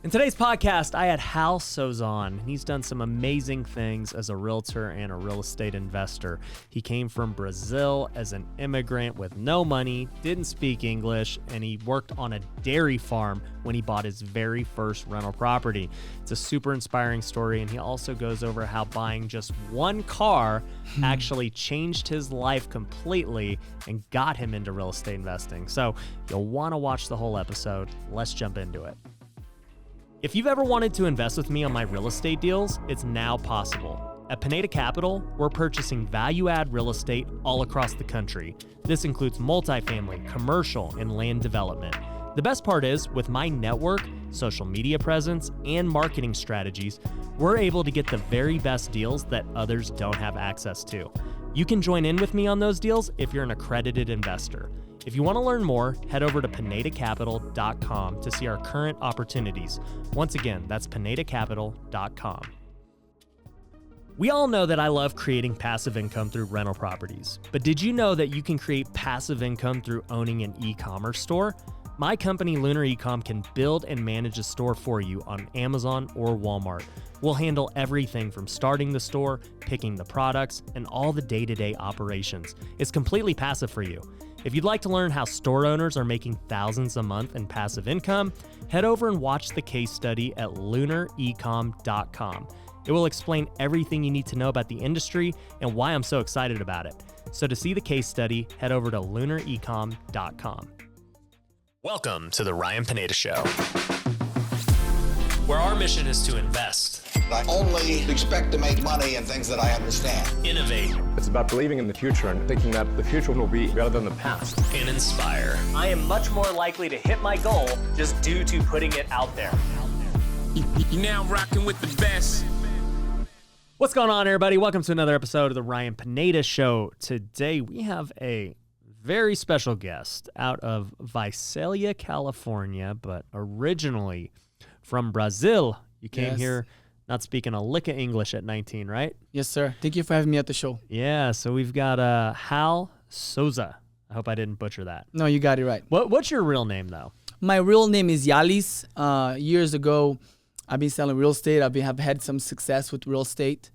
In today's podcast, I had Hal Sousa on. He's done some amazing things as a realtor and a real estate investor. He came from Brazil as an immigrant with no money, didn't speak English, and he worked on a dairy farm when he bought his very first rental property. It's a super inspiring story, and he also goes over how buying just one car actually changed his life completely and got him into real estate investing. So you'll want to watch the whole episode. Let's jump into it. If you've ever wanted to invest with me on my real estate deals, it's now possible. At Pineda Capital, we're purchasing value-add real estate all across the country. This includes multifamily, commercial, and land development. The best part is, with my network, social media presence, and marketing strategies, we're able to get the very best deals that others don't have access to. You can join in with me on those deals if you're an accredited investor. If you want to learn more, head over to pinedacapital.com to see our current opportunities. Once again, that's pinedacapital.com. We all know that I love creating passive income through rental properties, but did you know that you can create passive income through owning an e-commerce store? My company, Lunar Ecom, can build and manage a store for you on Amazon or Walmart. We'll handle everything from starting the store, picking the products, and all the day-to-day operations. It's completely passive for you. If you'd like to learn how store owners are making thousands a month in passive income, head over and watch the case study at lunarecom.com. It will explain everything you need to know about the industry and why I'm so excited about it. So to see the case study, head over to lunarecom.com. Welcome to the Ryan Pineda Show, where our mission is to invest. I only expect to make money in things that I understand. Innovate. It's about believing in the future and thinking that the future will be better than the past. And inspire. I am much more likely to hit my goal just due to putting it out there. You now rocking with the best. What's going on, everybody? Welcome to another episode of the Ryan Pineda Show. Today we have a very special guest out of Visalia, California, but originally from Brazil. You came here not speaking a lick of English at 19, right? Yes, sir. Thank you for having me at the show. Yeah, so we've got Hal Sousa. I hope I didn't butcher that. No, you got it right. What's your real name, though? My real name is Yalis. Years ago, I've been selling real estate. I've had some success with real estate.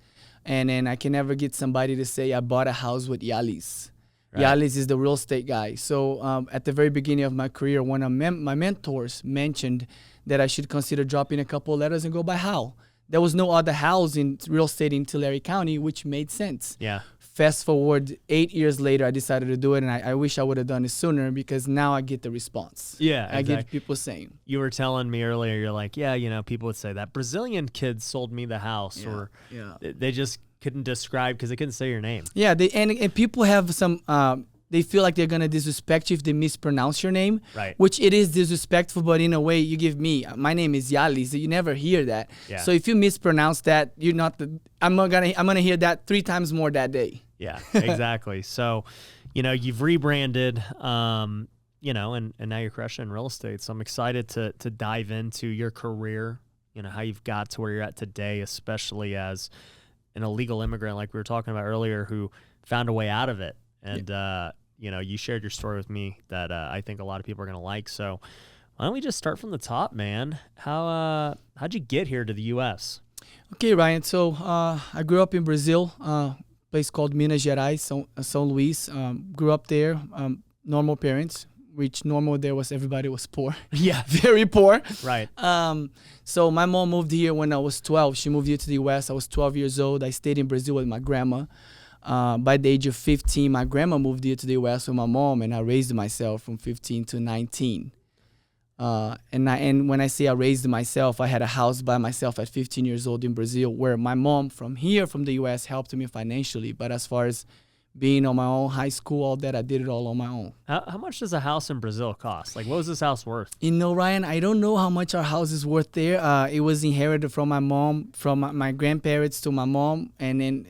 And then I can never get somebody to say I bought a house with Yalis. Right. Yalis is the real estate guy. So at the very beginning of my career, one of my mentors mentioned that I should consider dropping a couple of letters and go by Hal. There was no other Hals in real estate in Tulare County, which made sense. Yeah. Fast forward 8 years later, I decided to do it, and I wish I would have done it sooner because now I get the response. Yeah, I get people saying. You were telling me earlier, you're like, yeah, people would say that Brazilian kid sold me the house, or they just couldn't describe because they couldn't say your name. Yeah, and people have some. They feel like they're going to disrespect you if they mispronounce your name, right? Which it is disrespectful, but in a way you give me, my name is Yalis, so you never hear that. Yeah. So if you mispronounce that, you're not I'm gonna hear that 3 times more that day. Yeah, exactly. So, you've rebranded, and now you're crushing in real estate. So I'm excited to dive into your career, how you've got to where you're at today, especially as an illegal immigrant, like we were talking about earlier, who found a way out of it. And, you shared your story with me that I think a lot of people are going to like. So why don't we just start from the top, man? How'd you get here to the U.S.? Okay, Ryan. So I grew up in Brazil, place called Minas Gerais, São Luís. Grew up there, normal parents, which normal there was everybody was poor. Yeah. Very poor. Right. So my mom moved here when I was 12. She moved here to the U.S. I was 12 years old. I stayed in Brazil with my grandma. By the age of 15, my grandma moved here to the U.S. with my mom, and I raised myself from 15 to 19. And when I say I raised myself, I had a house by myself at 15 years old in Brazil, where my mom from the U.S. helped me financially. But as far as being on my own, high school, all that, I did it all on my own. How much does a house in Brazil cost? Like, what was this house worth? Ryan, I don't know how much our house is worth there. It was inherited from my mom, from my grandparents to my mom. And then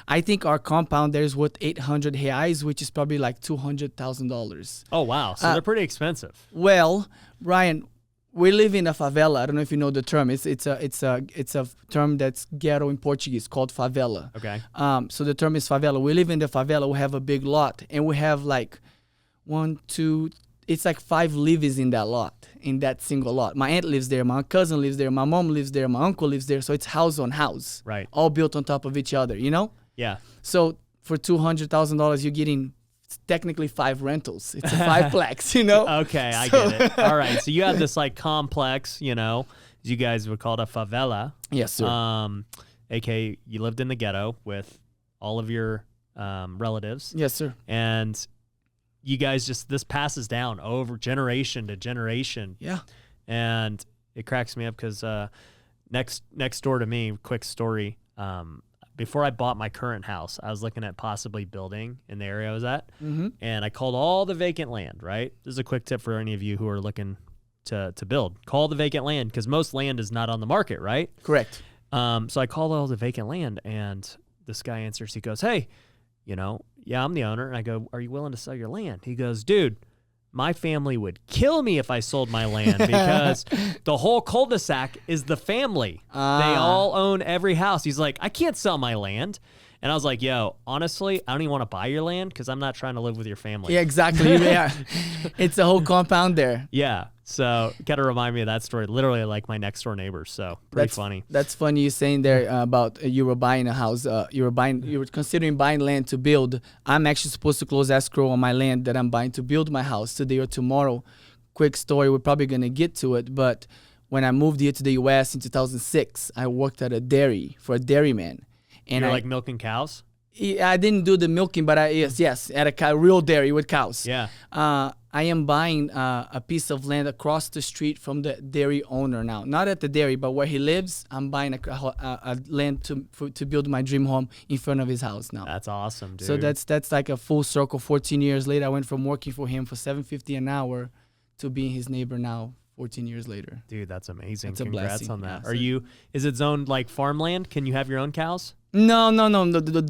I think our compound there is worth 800 reais, which is probably like $200,000. Oh, wow. So they're pretty expensive. Well, Ryan, we live in a favela. I don't know if you know the term. It's a term that's ghetto in Portuguese, called favela. Okay. So the term is favela. We live in the favela. We have a big lot, and we have like it's like 5 livings in that lot. in that single lot. My aunt lives there, my cousin lives there, my mom lives there, my uncle lives there. So it's house on house, Right. all built on top of each other, you know? Yeah. So for $200,000, you're getting technically 5 rentals. It's a 5-plex, you know? Okay, I get it. All right. So you had this like complex, you know, as you guys would call it a favela. Yes, sir. AKA you lived in the ghetto with all of your relatives. Yes, sir. And you guys this passes down over generation to generation. Yeah. And it cracks me up because next door to me, quick story, before I bought my current house, I was looking at possibly building in the area I was at, and I called all the vacant land, right? This is a quick tip for any of you who are looking to build. Call the vacant land because most land is not on the market, right? Correct. So I called all the vacant land, and this guy answers. He goes, hey, you know, yeah, I'm the owner. And I go, are you willing to sell your land? He goes, dude, my family would kill me if I sold my land because the whole cul-de-sac is the family. They all own every house. He's like, I can't sell my land. And I was like, yo, honestly, I don't even want to buy your land because I'm not trying to live with your family. Yeah, exactly. Yeah. It's a whole compound there. Yeah. So got to remind me of that story. Literally like my next door neighbors. So pretty funny. That's funny you saying there about you were buying a house. You were considering buying land to build. I'm actually supposed to close escrow on my land that I'm buying to build my house today or tomorrow. Quick story. We're probably going to get to it. But when I moved here to the U.S. in 2006, I worked at a dairy for a dairyman. And You're like milking cows? I didn't do the milking, but yes, at a real dairy with cows. Yeah. I am buying a piece of land across the street from the dairy owner now. Not at the dairy, but where he lives. I'm buying a land to build my dream home in front of his house now. That's awesome, dude. So that's like a full circle. 14 years later, I went from working for him for $7.50 an hour to being his neighbor now. 14 years later. Dude, that's amazing. That's a Congrats blessing. on that. Yeah, Is it zoned like farmland? Can you have your own cows? No.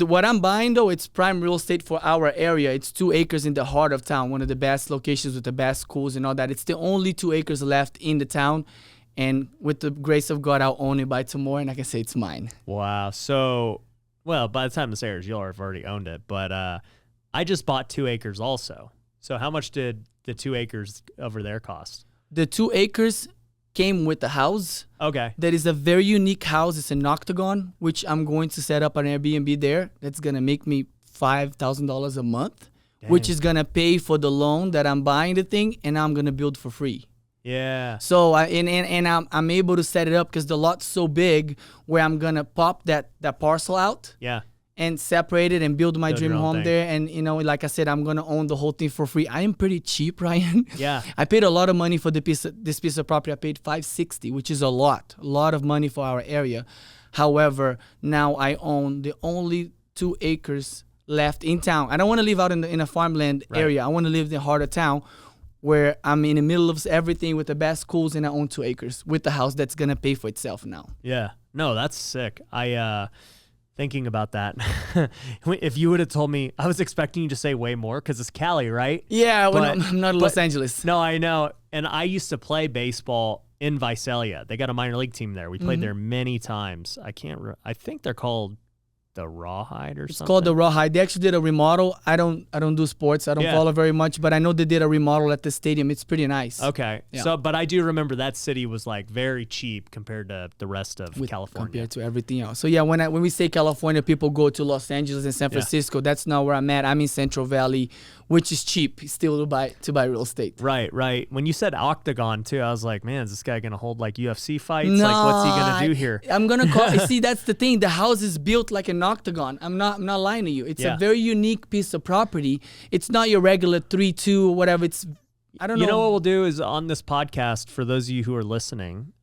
What I'm buying though, it's prime real estate for our area. It's 2 acres in the heart of town, one of the best locations with the best schools and all that. It's the only 2 acres left in the town, and with the grace of God, I'll own it by tomorrow, and I can say it's mine. Wow. So, well, by the time this airs, you'll have already owned it. But I just bought 2 acres also. So how much did the 2 acres over there cost? The 2 acres came with the house. Okay. That is a very unique house. It's an octagon, which I'm going to set up an Airbnb there. That's going to make me $5,000 a month, which is going to pay for the loan that I'm buying the thing, and I'm going to build for free. Yeah. So I'm able to set it up because the lot's so big where I'm going to pop that parcel out. Yeah. And separate it and build my Build dream your own home thing. there. And, you know, like I said, I'm going to own the whole thing for free. I am pretty cheap, Ryan. Yeah. I paid a lot of money for this piece of property. I paid $560, which is a lot of money for our area. However, now I own the only 2 acres left in town. I don't want to live out in a farmland area. I want to live in the heart of town where I'm in the middle of everything with the best schools, and I own 2 acres with the house that's going to pay for itself now. Yeah. No, that's sick. Thinking about that, if you would have told me, I was expecting you to say way more because it's Cali, right? Yeah, I'm not in Los Angeles. No, I know. And I used to play baseball in Visalia. They got a minor league team there. We played there many times. I think they're called the Rawhide or something. It's called the Rawhide. They actually did a remodel. I don't do sports. I don't follow very much, but I know they did a remodel at the stadium. It's pretty nice. Okay. Yeah. So, but I do remember that city was like very cheap compared to the rest of California. Compared to everything else. So yeah, when we say California, people go to Los Angeles and San Francisco. That's not where I'm at. I'm in Central Valley, which is cheap still to buy real estate. Right. When you said octagon too, I was like, man, is this guy gonna hold like UFC fights? No, like, what's he gonna do here? I'm gonna call. See, that's the thing. The house is built like an octagon. I'm not lying to you. It's a very unique piece of property. It's not your regular 3-2 or whatever. It's I don't know. You know what we'll do is on this podcast, for those of you who are listening,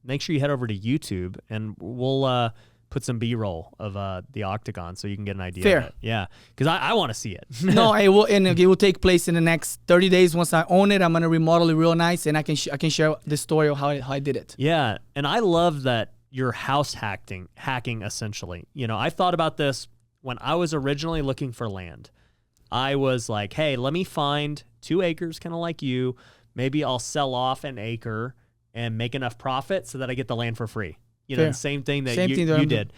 make sure you head over to YouTube and we'll put some B-roll of the octagon so you can get an idea of it. Yeah, because I want to see it. No, it will take place in the next 30 days. Once I own it, I'm going to remodel it real nice, and I can share the story of how I did it. Yeah, and I love that you're house hacking essentially. You know, I thought about this when I was originally looking for land. I was like, hey, let me find 2 acres, kind of like you. Maybe I'll sell off an acre and make enough profit so that I get the land for free. You know, the same thing that you did.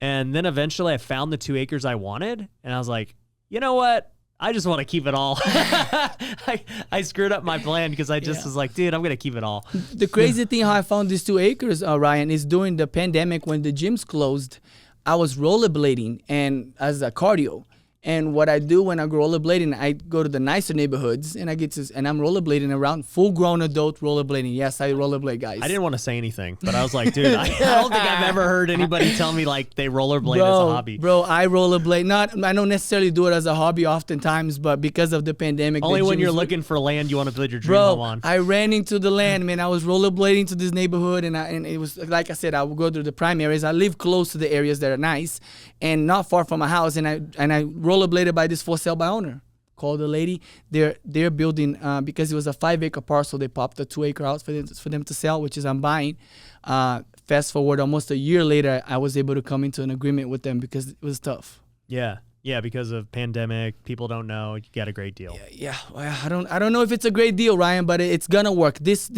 And then eventually I found the 2 acres I wanted, and I was like, you know what? I just want to keep it all. I screwed up my plan because I just was like, dude, I'm going to keep it all. The crazy thing how I found these 2 acres, Ryan, is during the pandemic when the gyms closed, I was rollerblading and as a cardio. And what I do when I go rollerblading, I go to the nicer neighborhoods and I'm rollerblading around, full-grown adult rollerblading. Yes, I rollerblade, guys. I didn't want to say anything, but I was like, dude, I don't think I've ever heard anybody tell me like they rollerblade as a hobby. Bro, I rollerblade. I don't necessarily do it as a hobby oftentimes, but because of the pandemic. Only when you're looking for land you want to build your dream home on. I ran into the land, man. I was rollerblading to this neighborhood, and it was, like I said, I would go to the prime areas. I live close to the areas that are nice and not far from my house, and I rollerbladed by this for sale by owner. Called the lady. They're building because it was a 5-acre parcel. They popped a 2-acre out for them to sell, which is I'm buying. Fast forward almost a year later, I was able to come into an agreement with them because it was tough. Yeah, because of pandemic, people don't know. You got a great deal. Yeah. Well, I don't know if it's a great deal, Ryan, but it's gonna work. This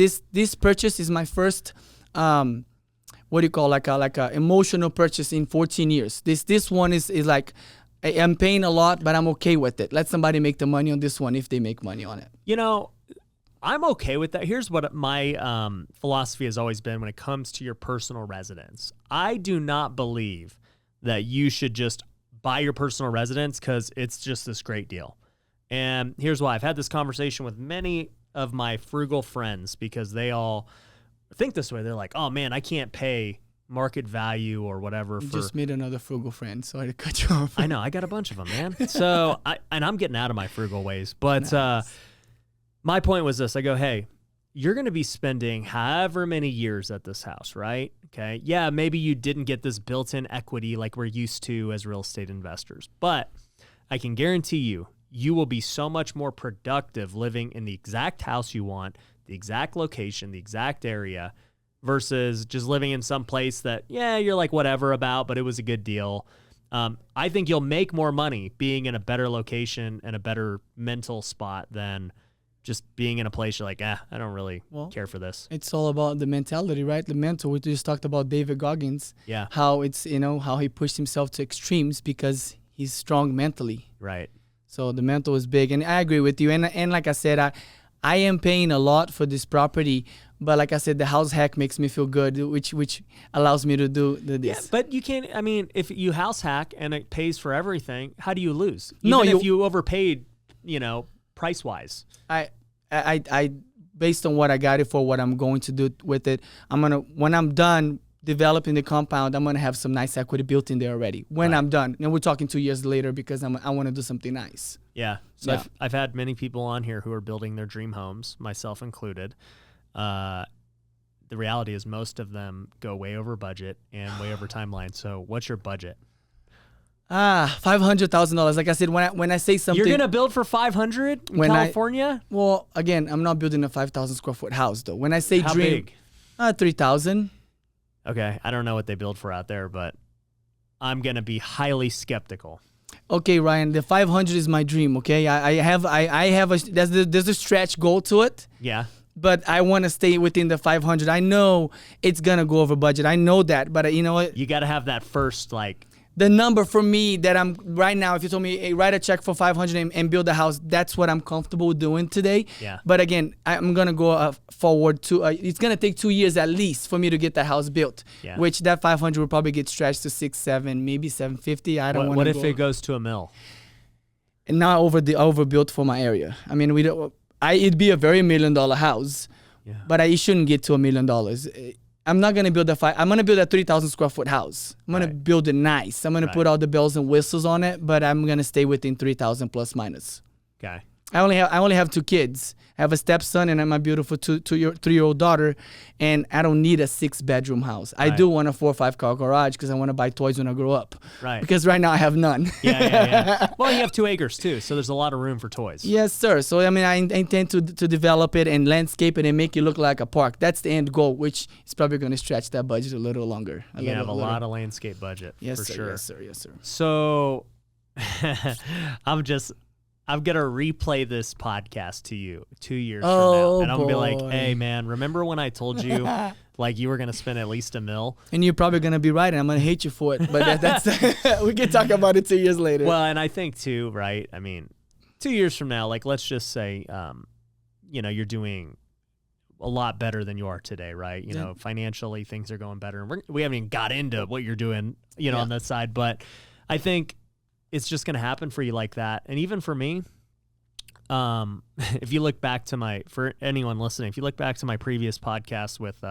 purchase is my first. What do you call like a emotional purchase in 14 years. This one is like. I'm paying a lot, but I'm okay with it. Let somebody make the money on this one if they make money on it. You know, I'm okay with that. Here's what my philosophy has always been when it comes to your personal residence. I do not believe that you should just buy your personal residence because it's just this great deal. And here's why. I've had this conversation with many of my frugal friends because they all think this way. They're like, oh, man, I can't pay market value or whatever. Just made another frugal friend. Sorry to cut you off. I know. I got a bunch of them, man. So, I'm getting out of my frugal ways. But nice. My point was this. I go, hey, you're going to be spending however many years at this house, right? Okay. Yeah, maybe you didn't get this built-in equity like we're used to as real estate investors. But I can guarantee you will be so much more productive living in the exact house you want, the exact location, the exact area, versus just living in some place that, you're like whatever about, but it was a good deal. I think you'll make more money being in a better location and a better mental spot than just being in a place you're like, I don't really care for this. It's all about the mentality, right? The mental. We just talked about David Goggins. Yeah. How it's, how he pushed himself to extremes because he's strong mentally. Right. So the mental is big. And I agree with you. And like I said, I am paying a lot for this property, but like I said, the house hack makes me feel good, which allows me to do this. Yeah, but you can't. I mean, if you house hack and it pays for everything, how do you lose? No, if you overpaid, price wise. I based on what I got it for, what I'm going to do with it, when I'm done developing the compound, I'm gonna have some nice equity built in there already. When I'm done, and we're talking 2 years later because I want to do something nice. Yeah. So I've had many people on here who are building their dream homes, myself included. The reality is most of them go way over budget and way over timeline. So what's your budget? $500,000. Like I said, when I say something, you're gonna build for $500 in California. Well, again, I'm not building a 5,000 square foot house though. When I say how dream, big? 3,000. Okay, I don't know what they build for out there, but I'm gonna be highly skeptical. Okay, Ryan, the 500 is my dream. Okay, I have there's a stretch goal to it. Yeah. But I want to stay within the 500. I know it's gonna go over budget. I know that, but you know what? You got to have that first the number for me that I'm right now. If you told me, hey, write a check for 500 and build a house, that's what I'm comfortable doing today. Yeah. But again, I'm gonna go forward to. It's gonna take 2 years at least for me to get that house built. Yeah. Which that 500 will probably get stretched to 6, 7, maybe 750. I don't want. What if it goes to $1 million? And not overbuilt for my area. I mean, it'd be a very $1 million house, but it shouldn't get to $1 million. I'm not gonna build I'm gonna build a 3,000 square foot house. I'm gonna build it nice. I'm gonna put all the bells and whistles on it, but I'm gonna stay within 3,000 plus minus. Okay. I only have 2 kids. I have a stepson and my beautiful 3-year-old daughter, and I don't need a 6-bedroom house. I do want a 4 or 5 car garage because I want to buy toys when I grow up. Right. Because right now I have none. Yeah. Well, you have 2 acres too, so there's a lot of room for toys. Yes, sir. So I mean, I intend to develop it and landscape it and make it look like a park. That's the end goal, which is probably going to stretch that budget a little longer. You have a lot of landscape budget. Yes, for sir. Sure. Yes, sir. So I'm going to replay this podcast to you 2 years from now. And I'm going to be like, hey, man, remember when I told you you were going to spend at least $1 million? And you're probably going to be right, and I'm going to hate you for it. But that's we can talk about it 2 years later. Well, and I think, too, right, I mean, 2 years from now, like let's just say, you're doing a lot better than you are today, right? You know, financially things are going better, and we haven't even got into what you're doing, on that side. But I think it's just going to happen for you like that, and even for me. If you look back to for anyone listening, if you look back to my previous podcast with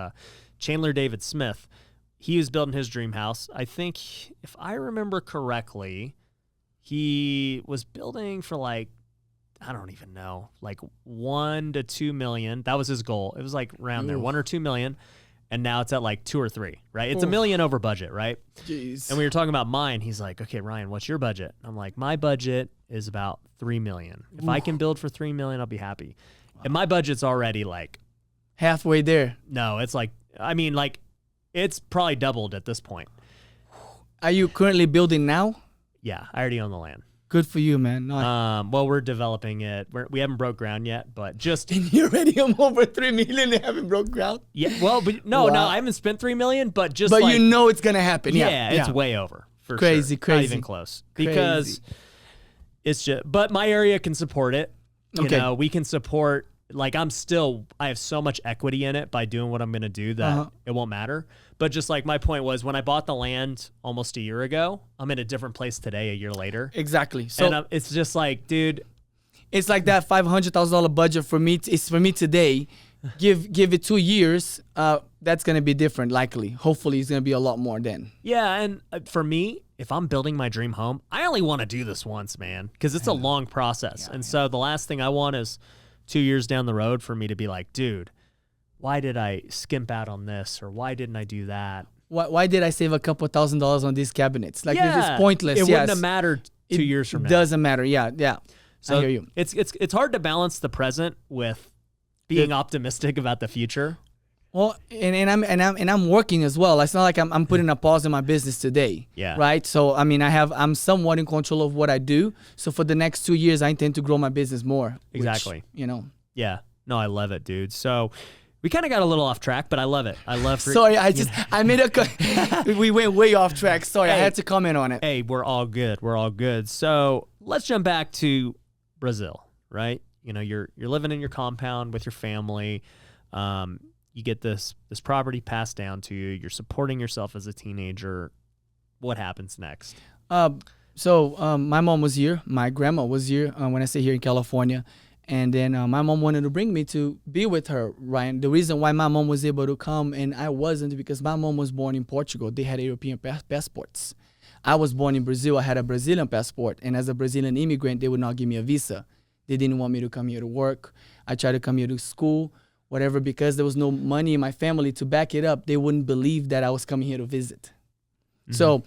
Chandler David Smith, he was building his dream house. I think, if I remember correctly, he was building for like, I don't even know, like 1 to 2 million. That was his goal. It was like around there, 1 or 2 million. And now it's at like 2 or 3, right? It's $1 million over budget, right? Jeez. And we were talking about mine. He's like, okay, Ryan, what's your budget? I'm like, my budget is about 3 million. If I can build for 3 million, I'll be happy. Wow. And my budget's already like halfway there. No, it's like, it's probably doubled at this point. Are you currently building now? Yeah, I already own the land. Good for you, man. Well, we're developing it. We haven't broke ground yet, but just and you're already over 3 million and haven't broke ground. Yeah. Well, but no, I haven't spent 3 million, but just. But you know it's gonna happen. Yeah, it's way over for crazy, sure. Crazy, not even close because it's just. But my area can support it. You know, we can support. Like I have so much equity in it by doing what I'm gonna do that it won't matter. But just like my point was, when I bought the land almost a year ago, I'm in a different place today, a year later. Exactly. So and it's just like, dude, it's like that $500,000 budget for me. It's for me today. Give it 2 years. That's gonna be different. Likely, hopefully, it's gonna be a lot more then. Yeah, and for me, if I'm building my dream home, I only want to do this once, man, because it's a long process. So the last thing I want is 2 years down the road for me to be like, dude, why did I skimp out on this, or why didn't I do that? Why did I save a couple $1,000s on these cabinets? Like it's pointless. It wouldn't have mattered 2 years from now. It doesn't matter. Yeah. So I hear you. It's hard to balance the present with being optimistic about the future. Well, and I'm working as well. It's not like I'm putting a pause in my business today. Yeah. Right. So I mean, I'm somewhat in control of what I do. So for the next 2 years, I intend to grow my business more. Exactly. Which, Yeah. No, I love it, dude. So we kind of got a little off track, but I love it. Sorry, I made we went way off track. Sorry, I had to comment on it. Hey, we're all good. We're all good. So let's jump back to Brazil, right? You're living in your compound with your family. You get this property passed down to you. You're supporting yourself as a teenager. What happens next? So my mom was here. My grandma was here when I stay here in California. And then my mom wanted to bring me to be with her, Ryan. The reason why my mom was able to come and I wasn't, because my mom was born in Portugal. They had European passports. I was born in Brazil. I had a Brazilian passport. And as a Brazilian immigrant, they would not give me a visa. They didn't want me to come here to work. I tried to come here to school, whatever, because there was no money in my family to back it up. They wouldn't believe that I was coming here to visit. Mm-hmm. So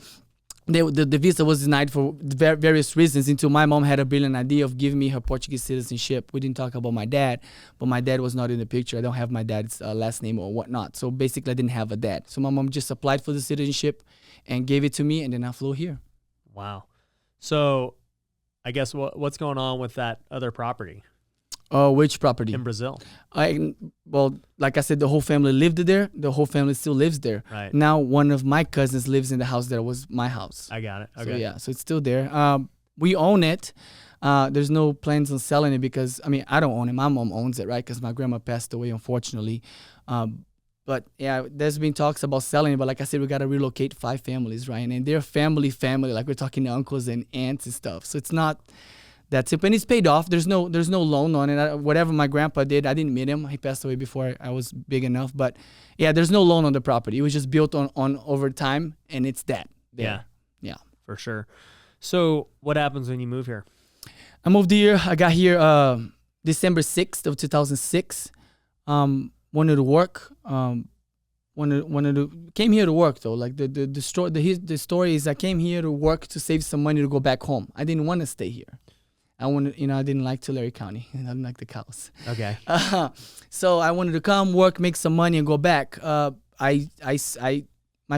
the visa was denied for various reasons until my mom had a brilliant idea of giving me her Portuguese citizenship. We didn't talk about my dad, but my dad was not in the picture. I don't have my dad's last name or whatnot. So basically, I didn't have a dad. So my mom just applied for the citizenship and gave it to me, and then I flew here. Wow. So I guess what's going on with that other property? Which property? In Brazil. Well, like I said, the whole family lived there. The whole family still lives there. Right. Now, one of my cousins lives in the house that was my house. I got it. Okay. So, yeah, so it's still there. We own it. There's no plans on selling it because, I don't own it. My mom owns it, right? Because my grandma passed away, unfortunately. But, yeah, there's been talks about selling it. But like I said, we got to relocate 5 families, right? And they're family. Like we're talking uncles and aunts and stuff. So it's not... That's it, and it's paid off. There's no loan on it. Whatever my grandpa did, I didn't meet him. He passed away before I was big enough. But yeah, there's no loan on the property. It was just built on over time, and it's that. There. Yeah, for sure. So what happens when you move here? I moved here. I got here December 6th of 2006. Wanted to work. Came here to work though. Like the story is I came here to work to save some money to go back home. I didn't want to stay here. I didn't like Tulare County. I didn't like the cows. Okay. So I wanted to come work, make some money, and go back. My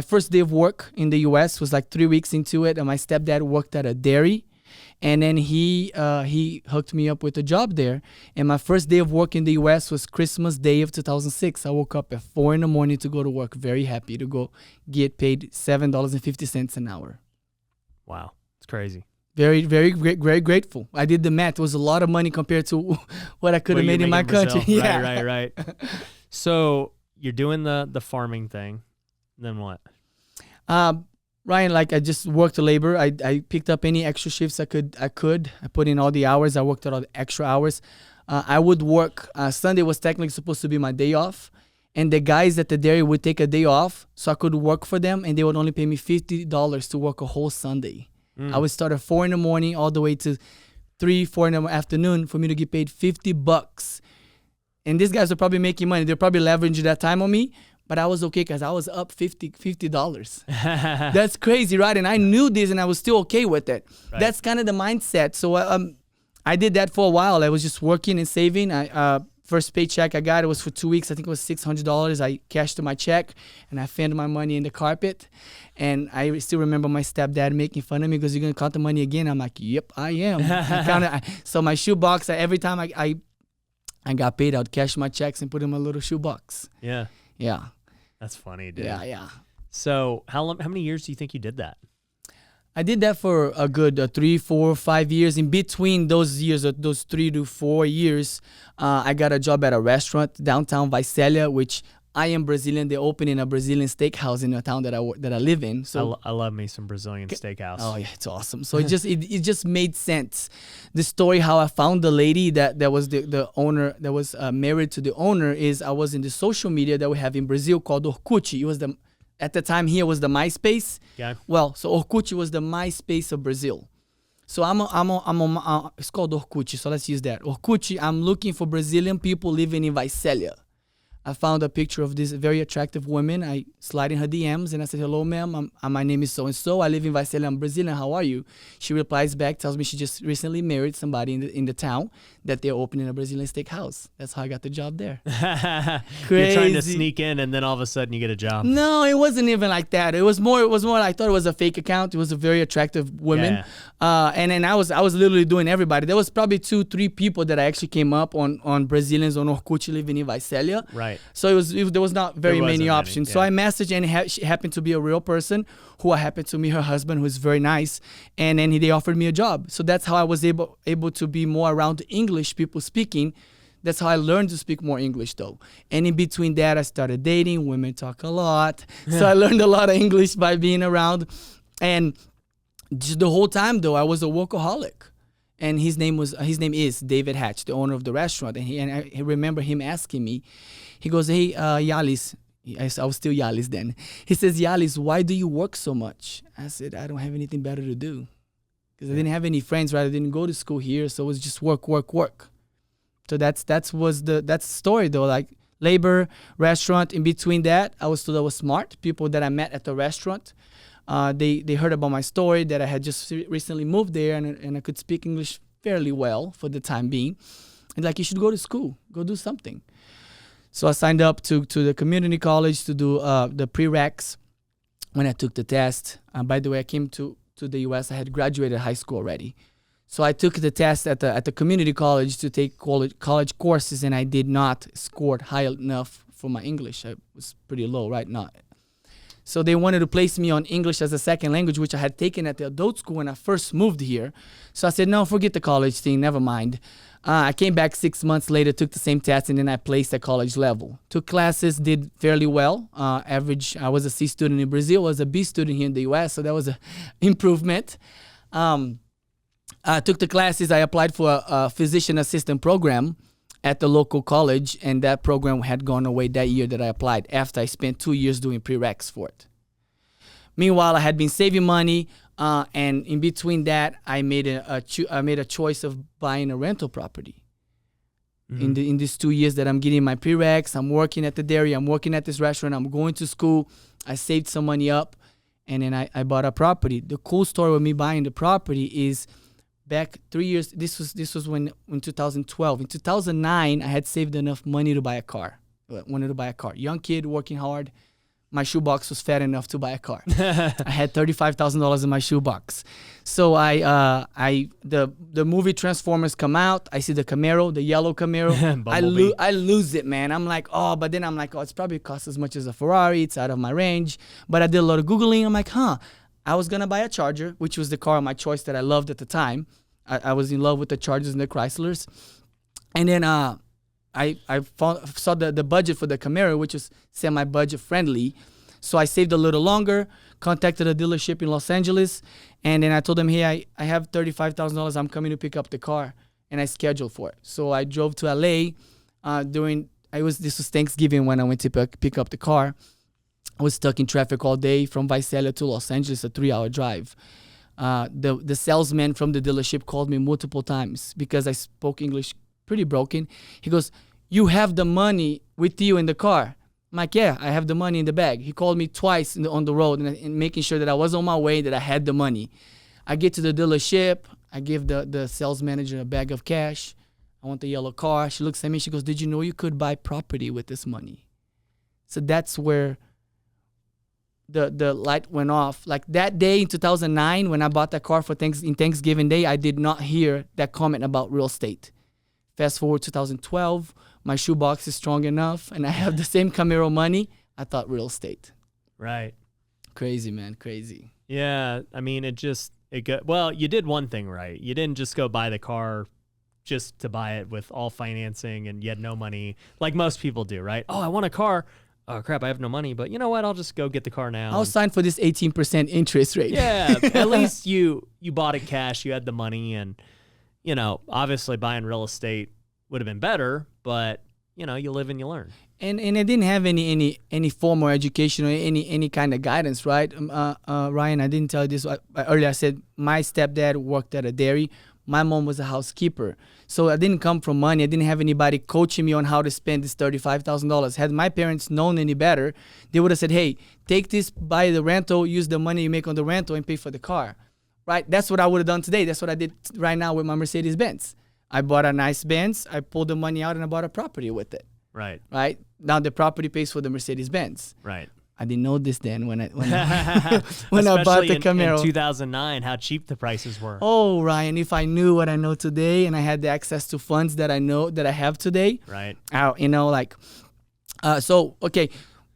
first day of work in the U.S. was like 3 weeks into it, and my stepdad worked at a dairy, and then he hooked me up with a job there. And my first day of work in the U.S. was Christmas Day of 2006. I woke up at 4 a.m. to go to work, very happy to go get paid $7.50 an hour. Wow, it's crazy. Very, very grateful. I did the math. It was a lot of money compared to what I could have What made you're in my making in country. Brazil. Yeah. Right. So you're doing the farming thing. Then what? Ryan, like I just worked the labor. I picked up any extra shifts I could. I put in all the hours. I worked all the extra hours. I would work. Sunday was technically supposed to be my day off. And the guys at the dairy would take a day off so I could work for them. And they would only pay me $50 to work a whole Sunday. I would start at 4 in the morning all the way to 3, 4 in the afternoon for me to get paid $50. And these guys were probably making money. They're probably leveraging that time on me. But I was okay because I was up $50. That's crazy, right? And I knew this and I was still okay with it. Right. That's kind of the mindset. So I did that for a while. I was just working and saving. First paycheck I got, it was for 2 weeks. I think it was $600. I cashed my check and I found my money in the carpet. And I still remember my stepdad making fun of me because, you're going to count the money again? I'm like, yep, I am. So my shoebox, every time I got paid, I would cash my checks and put in my little shoebox. Yeah. Yeah. That's funny, dude. Yeah. So how many years do you think you did that? I did that for a good 3, 4, 5 years. In between those years, those 3 to 4 years, I got a job at a restaurant downtown Visalia, which I am Brazilian. They're opening a Brazilian steakhouse in the town that I live in. So I love me some Brazilian steakhouse. Oh yeah, it's awesome. So it just made sense. The story how I found the lady that was the owner that was married to the owner is I was in the social media that we have in Brazil called Orkut. It was at the time here was the MySpace. Yeah. Well, so Orkut was the MySpace of Brazil. So I'm on it's called Orkut. So let's use that. Orkut. I'm looking for Brazilian people living in Visalia. I found a picture of this very attractive woman. I slide in her DMs and I said, hello, ma'am. My name is so-and-so. I live in Visalia. I'm Brazilian. How are you? She replies back, tells me she just recently married somebody in the town that they're opening a Brazilian steakhouse. That's how I got the job there. Crazy. You're trying to sneak in and then all of a sudden you get a job. No, it wasn't even like that. It was more I thought it was a fake account. It was a very attractive woman. Yeah. And then I was literally doing everybody. There was probably 2, 3 people that I actually came up on Brazilians on Orkut living in Visalia. Right. So there was not very many options. Yeah. So I messaged and she happened to be a real person who I happened to meet her husband, who is very nice. And then they offered me a job. So that's how I was able to be more around English people speaking. That's how I learned to speak more English though. And in between that, I started dating. Women talk a lot. So I learned a lot of English by being around. And just the whole time though, I was a workaholic. And his name is David Hatch, the owner of the restaurant. And I remember him asking me, he goes, hey, Yalis, I was still Yalis then. He says, Yalis, why do you work so much? I said, I don't have anything better to do. Because I didn't have any friends, right? I didn't go to school here, so it was just work. So that's the story though. Like labor, restaurant. In between that, I was told I was smart. People that I met at the restaurant, they heard about my story that I had just recently moved there and I could speak English fairly well for the time being. And like, you should go to school, go do something. So I signed up to the community college to do the prereqs. When I took the test, by the way, I came to the U.S. I had graduated high school already. So I took the test at the community college to take college courses, and I did not score high enough for my English. I was pretty low, right? Not. So they wanted to place me on English as a second language, which I had taken at the adult school when I first moved here. So I said, no, forget the college thing, never mind. I came back 6 months later, took the same test, and then I placed at college level. Took classes, did fairly well. Average, I was a C student in Brazil, I was a B student here in the US, so that was an improvement. I took the classes, I applied for a physician assistant program at the local college, and that program had gone away that year that I applied after I spent 2 years doing prereqs for it. Meanwhile, I had been saving money, and in between that, I made a choice of buying a rental property. Mm-hmm. In these 2 years that I'm getting my prereqs, I'm working at the dairy, I'm working at this restaurant, I'm going to school, I saved some money up, and then I bought a property. The cool story with me buying the property is back 3 years. This was when in 2012. In 2009, I had saved enough money to buy a car. I wanted to buy a car. Young kid working hard. My shoebox was fat enough to buy a car. I had $35,000 in my shoebox. So the movie Transformers come out. I see the Camaro, the yellow Camaro. I lose it, man. I'm like, but then I'm like, it's probably cost as much as a Ferrari. It's out of my range. But I did a lot of Googling. I'm like, I was gonna buy a Charger, which was the car of my choice that I loved at the time. I was in love with the Chargers and the Chryslers. And then I saw the budget for the Camaro, which was semi-budget friendly. So I saved a little longer, contacted a dealership in Los Angeles, and then I told them, hey, I have $35,000. I'm coming to pick up the car, and I scheduled for it. So I drove to LA this was Thanksgiving when I went to pick up the car. I was stuck in traffic all day from Visalia to Los Angeles, a 3-hour drive. The salesman from the dealership called me multiple times because I spoke English pretty broken. He goes, you have the money with you in the car. I'm like, yeah, I have the money in the bag. He called me twice on the road and making sure that I was on my way, that I had the money. I get to the dealership. I give the sales manager a bag of cash. I want the yellow car. She looks at me. She goes, did you know you could buy property with this money? So that's where the light went off. Like that day in 2009 when I bought that car in Thanksgiving Day, I did not hear that comment about real estate. Fast forward 2012, my shoebox is strong enough and I have the same Camaro money. I thought real estate. Right. Crazy, man. Crazy. Yeah. I mean, well, you did one thing right. You didn't just go buy the car just to buy it with all financing and you had no money like most people do, right? Oh, I want a car. Oh, crap, I have no money, but you know what? I'll just go get the car now. I'll sign for this 18% interest rate. Yeah, at least you bought it cash. You had the money, and, you know, obviously buying real estate would have been better, but, you know, you live and you learn. And I didn't have any formal education or any kind of guidance, right? Ryan, I didn't tell you this earlier. I said my stepdad worked at a dairy. My mom was a housekeeper. So I didn't come from money. I didn't have anybody coaching me on how to spend this $35,000. Had my parents known any better, they would have said, hey, take this, buy the rental, use the money you make on the rental and pay for the car, right? That's what I would have done today. That's what I did right now with my Mercedes-Benz. I bought a nice Benz. I pulled the money out and I bought a property with it. Right. Right? Now the property pays for the Mercedes-Benz. Right. I didn't know this then when I bought the Camaro. In 2009, how cheap the prices were. Oh, Ryan, if I knew what I know today and I had the access to funds that I know that I have today. Right. Okay.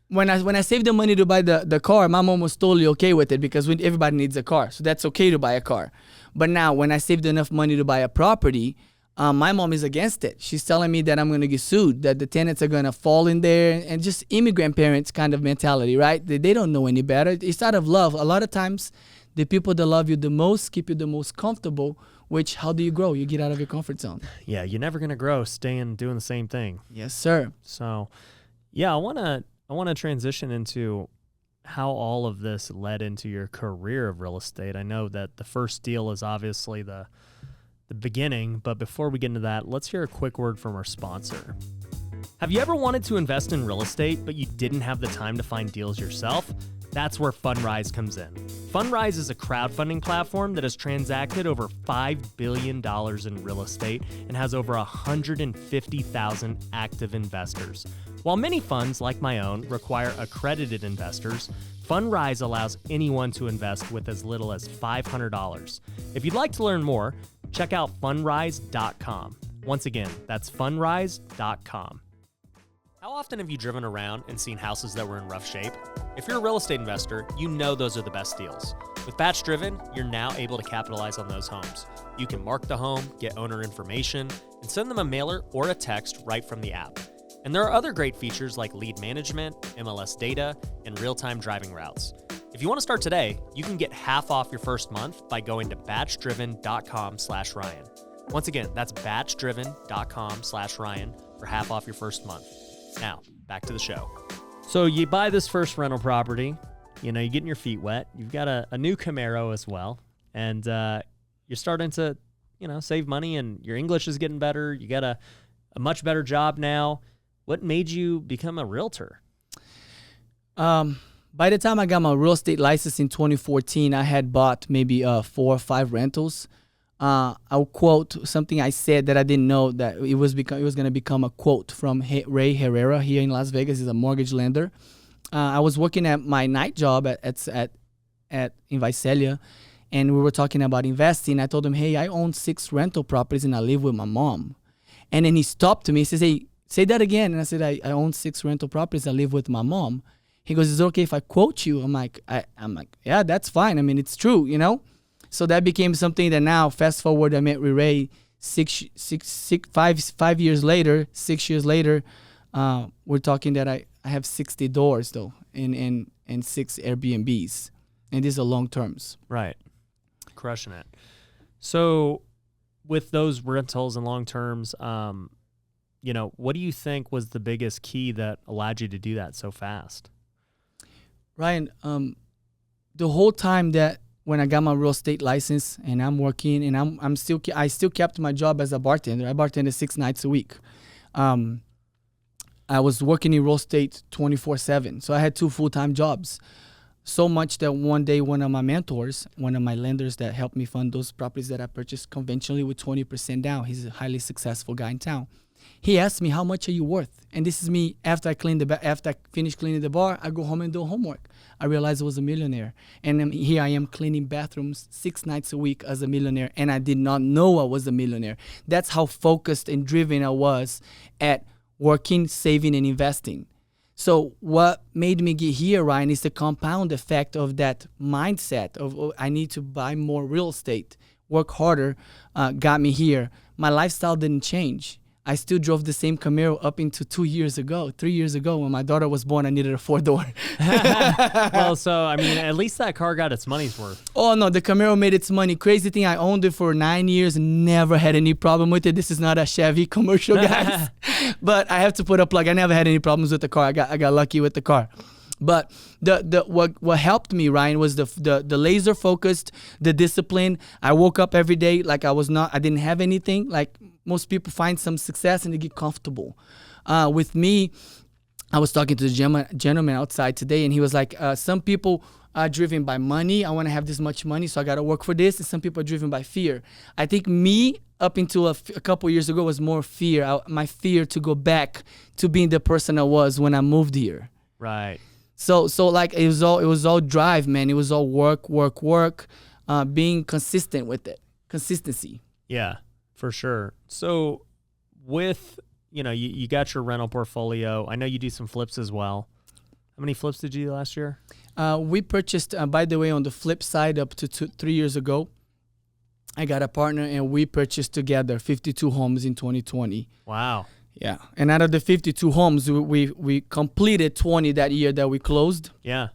When I saved the money to buy the car, my mom was totally okay with it because everybody needs a car. So that's okay to buy a car. But now when I saved enough money to buy a property, my mom is against it. She's telling me that I'm going to get sued, that the tenants are going to fall in there, and just immigrant parents kind of mentality, right? They don't know any better. It's out of love. A lot of times, the people that love you the most keep you the most comfortable, which, how do you grow? You get out of your comfort zone. Yeah, you're never going to grow staying doing the same thing. Yes, sir. So, yeah, I want to transition into how all of this led into your career of real estate. I know that the first deal is obviously the beginning, but before we get into that, let's hear a quick word from our sponsor. Have you ever wanted to invest in real estate, but you didn't have the time to find deals yourself? That's where Fundrise comes in. Fundrise is a crowdfunding platform that has transacted over $5 billion in real estate and has over 150,000 active investors. While many funds, like my own, require accredited investors, Fundrise allows anyone to invest with as little as $500. If you'd like to learn more, check out fundrise.com. Once again, that's fundrise.com. How often have you driven around and seen houses that were in rough shape? If you're a real estate investor, you know those are the best deals. With Batch Driven, you're now able to capitalize on those homes. You can mark the home, get owner information, and send them a mailer or a text right from the app. And there are other great features like lead management, MLS data, and real-time driving routes. If you want to start today, you can get half off your first month by going to batchdriven.com/Ryan. Once again, that's batchdriven.com/Ryan for half off your first month. Now, back to the show. So you buy this first rental property, you know, you're getting your feet wet. You've got a new Camaro as well, and you're starting to, you know, save money, and your English is getting better. You got a much better job now. What made you become a realtor? By the time I got my real estate license in 2014, I had bought maybe 4 or 5 rentals. I'll quote something I said that I didn't know that it was going to become a quote from Ray Herrera here in Las Vegas. He's a mortgage lender. I was working at my night job in Visalia, and we were talking about investing. I told him, hey, I own 6 rental properties and I live with my mom. And then he stopped me. He says, hey, say that again. And I said, I own 6 rental properties. I live with my mom. He goes, is it okay if I quote you? I'm like, yeah, that's fine. I mean, it's true, you know? So that became something that now, fast forward, I met Ray 5 years later, 6 years later, we're talking that I have 60 doors though, and 6 Airbnbs. And these are long terms. Right. Crushing it. So with those rentals and long terms, you know, what do you think was the biggest key that allowed you to do that so fast? Ryan, the whole time that when I got my real estate license and I'm working and I still kept my job as a bartender. I bartended 6 nights a week. I was working in real estate 24/7. So I had 2 full-time jobs. So much that one day one of my mentors, one of my lenders that helped me fund those properties that I purchased conventionally with 20% down, he's a highly successful guy in town. He asked me, how much are you worth? And this is me after I finished cleaning the bar, I go home and do homework. I realized I was a millionaire. And here I am cleaning bathrooms 6 nights a week as a millionaire. And I did not know I was a millionaire. That's how focused and driven I was at working, saving, and investing. So what made me get here, Ryan, is the compound effect of that mindset of, oh, I need to buy more real estate, work harder, got me here. My lifestyle didn't change. I still drove the same Camaro up into 3 years ago. When my daughter was born, I needed a 4-door. Well, so, I mean, at least that car got its money's worth. Oh, no, the Camaro made its money. Crazy thing, I owned it for 9 years, never had any problem with it. This is not a Chevy commercial, guys. But I have to put a plug. I never had any problems with the car. I got lucky with the car. But what helped me, Ryan, was the laser focused, the discipline. I woke up every day like I didn't have anything. Like most people find some success and they get comfortable. With me, I was talking to the gentleman outside today, and he was like, some people are driven by money. I want to have this much money, so I got to work for this. And some people are driven by fear. I think me, up until a couple years ago, was more fear. My fear to go back to being the person I was when I moved here. Right. So like it was all drive, man. It was all work, being consistent with it. Consistency. Yeah, for sure. So with, you know, you got your rental portfolio. I know you do some flips as well. How many flips did you do last year? We purchased, by the way, on the flip side up to 3 years ago, I got a partner and we purchased together 52 homes in 2020. Wow. Yeah, and out of the 52 homes, we completed 20 that year that we closed. Yeah.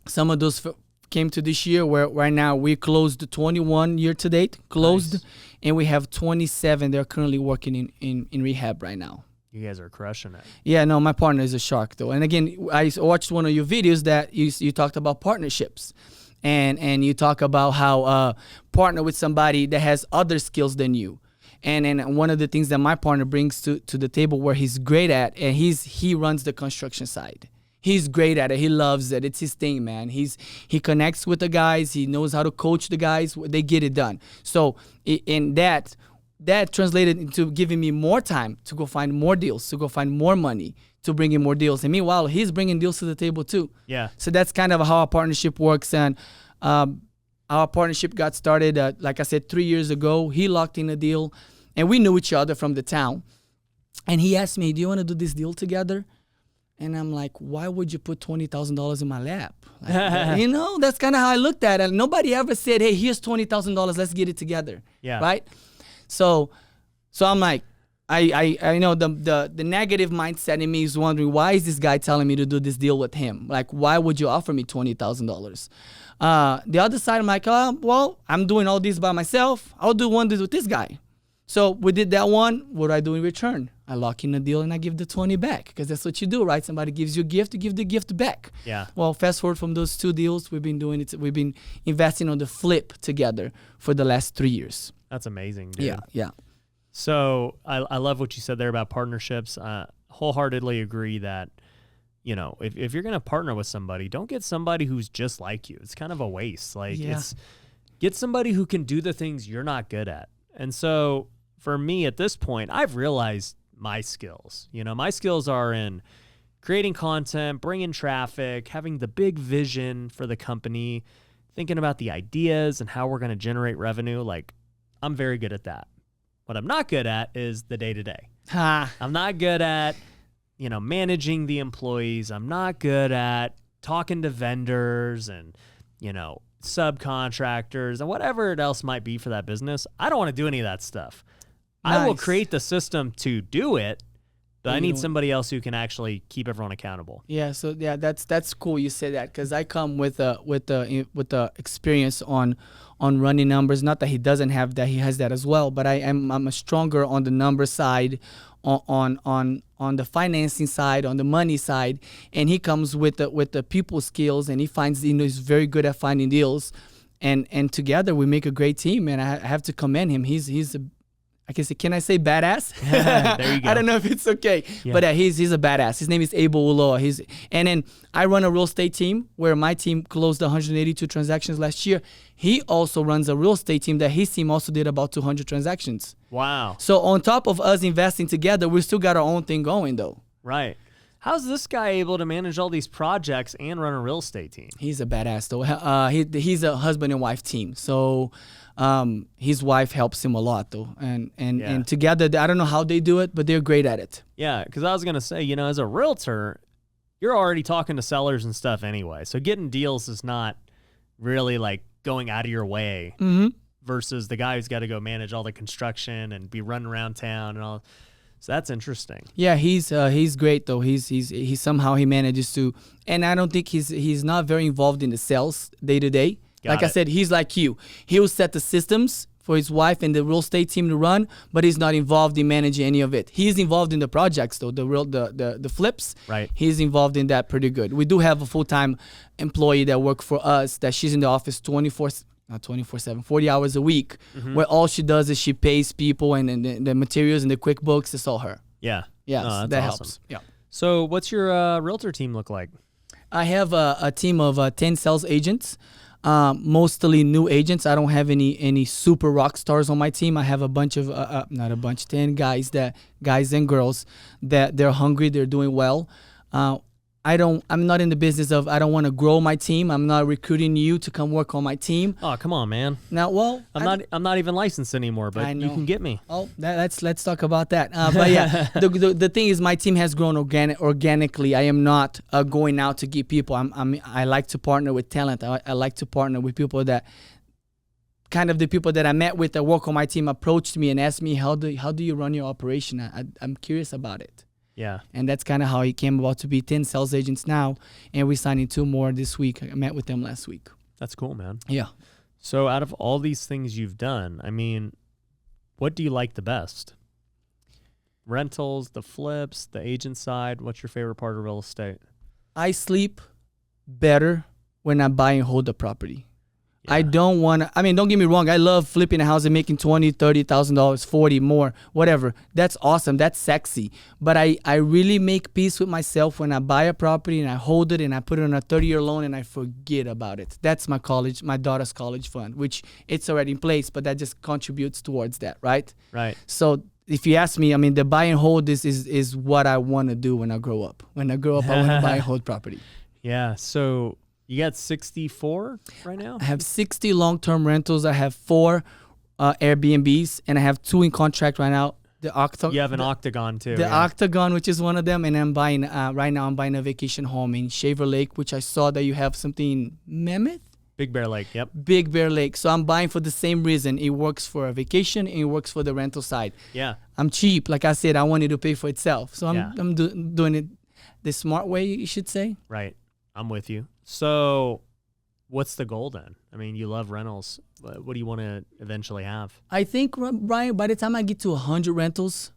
Some of those came to this year where right now we closed 21 year to date, Nice. And we have 27 that are currently working in rehab right now. You guys are crushing it. Yeah, no, my partner is a shark though. And again, I watched one of your videos that you talked about partnerships. And you talk about how partner with somebody that has other skills than you. And one of the things that my partner brings to the table where he's great at, and he runs the construction side. He's great at it. He loves it. It's his thing, man. He connects with the guys. He knows how to coach the guys. They get it done. So in that translated into giving me more time to go find more deals, to go find more money, to bring in more deals. And meanwhile, he's bringing deals to the table too. Yeah. So that's kind of how our partnership works. And our partnership got started, like I said, 3 years ago. He locked in a deal, and we knew each other from the town. And he asked me, do you want to do this deal together? And I'm like, why would you put $20,000 in my lap? Like, you know, that's kind of how I looked at it. Nobody ever said, hey, here's $20,000. Let's get it together. Yeah. Right? So I'm like, I know the negative mindset in me is wondering, why is this guy telling me to do this deal with him? Like, why would you offer me $20,000? The other side, I'm like, well, I'm doing all this by myself. I'll do one deal with this guy. So we did that one. What do I do in return? I lock in a deal and I give the 20 back, because that's what you do, right? Somebody gives you a gift, you give the gift back. Yeah. Well, fast forward from those 2 deals, we've been doing it. We've been investing on the flip together for the last 3 years. That's amazing, dude. Yeah. So I love what you said there about partnerships. Wholeheartedly agree that, you know, if you're going to partner with somebody, don't get somebody who's just like you. It's kind of a waste. Like, get somebody who can do the things you're not good at. And so for me at this point, I've realized my skills. You know, my skills are in creating content, bringing traffic, having the big vision for the company, thinking about the ideas and how we're going to generate revenue. Like, I'm very good at that. What I'm not good at is the day-to-day. I'm not good at, you know, managing the employees. I'm not good at talking to vendors and, subcontractors and whatever else might be for that business. I don't want to do any of that stuff. I will Nice. create the system to do it, but I you need don't- somebody else who can actually keep everyone accountable. Yeah, so yeah, that's cool. You say that because I come with the experience on running numbers. Not that he doesn't have that; he has that as well. But I'm a stronger on the number side, on the financing side, on the money side, and he comes with the people skills, and he finds he's very good at finding deals, and together we make a great team. And I have to commend him. He's a can I say badass? There you go. I don't know if it's okay, Yeah. but he's a badass. His name is Abel Uloa. And then I run a real estate team where my team closed 182 transactions last year. He also runs a real estate team that his team also did about 200 transactions. Wow. So on top of us investing together, we still got our own thing going though. Right. How's this guy able to manage all these projects and run a real estate team? He's a badass though. He's a husband and wife team. So his wife helps him a lot though. And together, I don't know how they do it, but they're great at it. Yeah, because I was going to say, as a realtor, you're already talking to sellers and stuff anyway. So getting deals is not really like going out of your way versus the guy who's got to go manage all the construction and be running around town and all. So that's interesting. Yeah, he's great though. He somehow he manages to, and I don't think he's not very involved in the sales day to day. Like I said, he's like you. He'll set the systems for his wife and the real estate team to run, but he's not involved in managing any of it. He's involved in the projects though, the flips. Right. He's involved in that pretty good. We do have a full-time employee that works for us that she's in the office 24/7, 40 hours a week, where all she does is she pays people and the materials and the QuickBooks, it's all her. Yeah. Yes, Oh, that's that awesome. helps. Yeah. So what's your realtor team look like? I have a team of 10 sales agents, mostly new agents. I don't have any super rock stars on my team. I have a bunch of, 10 guys and girls that they're hungry, they're doing well. I'm not in the business of, I don't want to grow my team. I'm not recruiting you to come work on my team. Oh, come on, man. Now, well, I'm not even licensed anymore, but I you know. can get me. Oh, let's talk about that. But yeah, the thing is, my team has grown organically. I am not going out to get people. I like to partner with talent. I like to partner with people that kind of the people that I met with that work on my team approached me and asked me, how do you run your operation? I'm curious about it. Yeah. And that's kind of how it came about to be 10 sales agents now, and we're signing 2 more this week. I met with them last week. That's cool, man. Yeah. So out of all these things you've done, I mean, what do you like the best? Rentals, the flips, the agent side. What's your favorite part of real estate? I sleep better when I buy and hold the property. Yeah. I don't want to, don't get me wrong. I love flipping a house and making $20,000, $30,000, 40 more, whatever. That's awesome. That's sexy. But I really make peace with myself when I buy a property and I hold it and I put it on a 30-year loan and I forget about it. That's my daughter's college fund, which it's already in place, but that just contributes towards that, right? Right. So if you ask me, the buy and hold is what I want to do when I grow up. When I grow up, I want to buy and hold property. Yeah. So you got 64 right now? I have 60 long-term rentals. I have 4 Airbnbs, and I have 2 in contract right now. You have an Octagon too. The yeah. Octagon, which is one of them, and I'm buying right now. I'm buying a vacation home in Shaver Lake, which I saw that you have something in Mammoth. Big Bear Lake. Yep. Big Bear Lake. So I'm buying for the same reason. It works for a vacation and it works for the rental side. Yeah. I'm cheap. Like I said, I want it to pay for itself. So Yeah. I'm doing it the smart way, you should say. Right. I'm with you. So what's the goal then? You love rentals. What do you want to eventually have? I think, Brian, by the time I get to 100 rentals,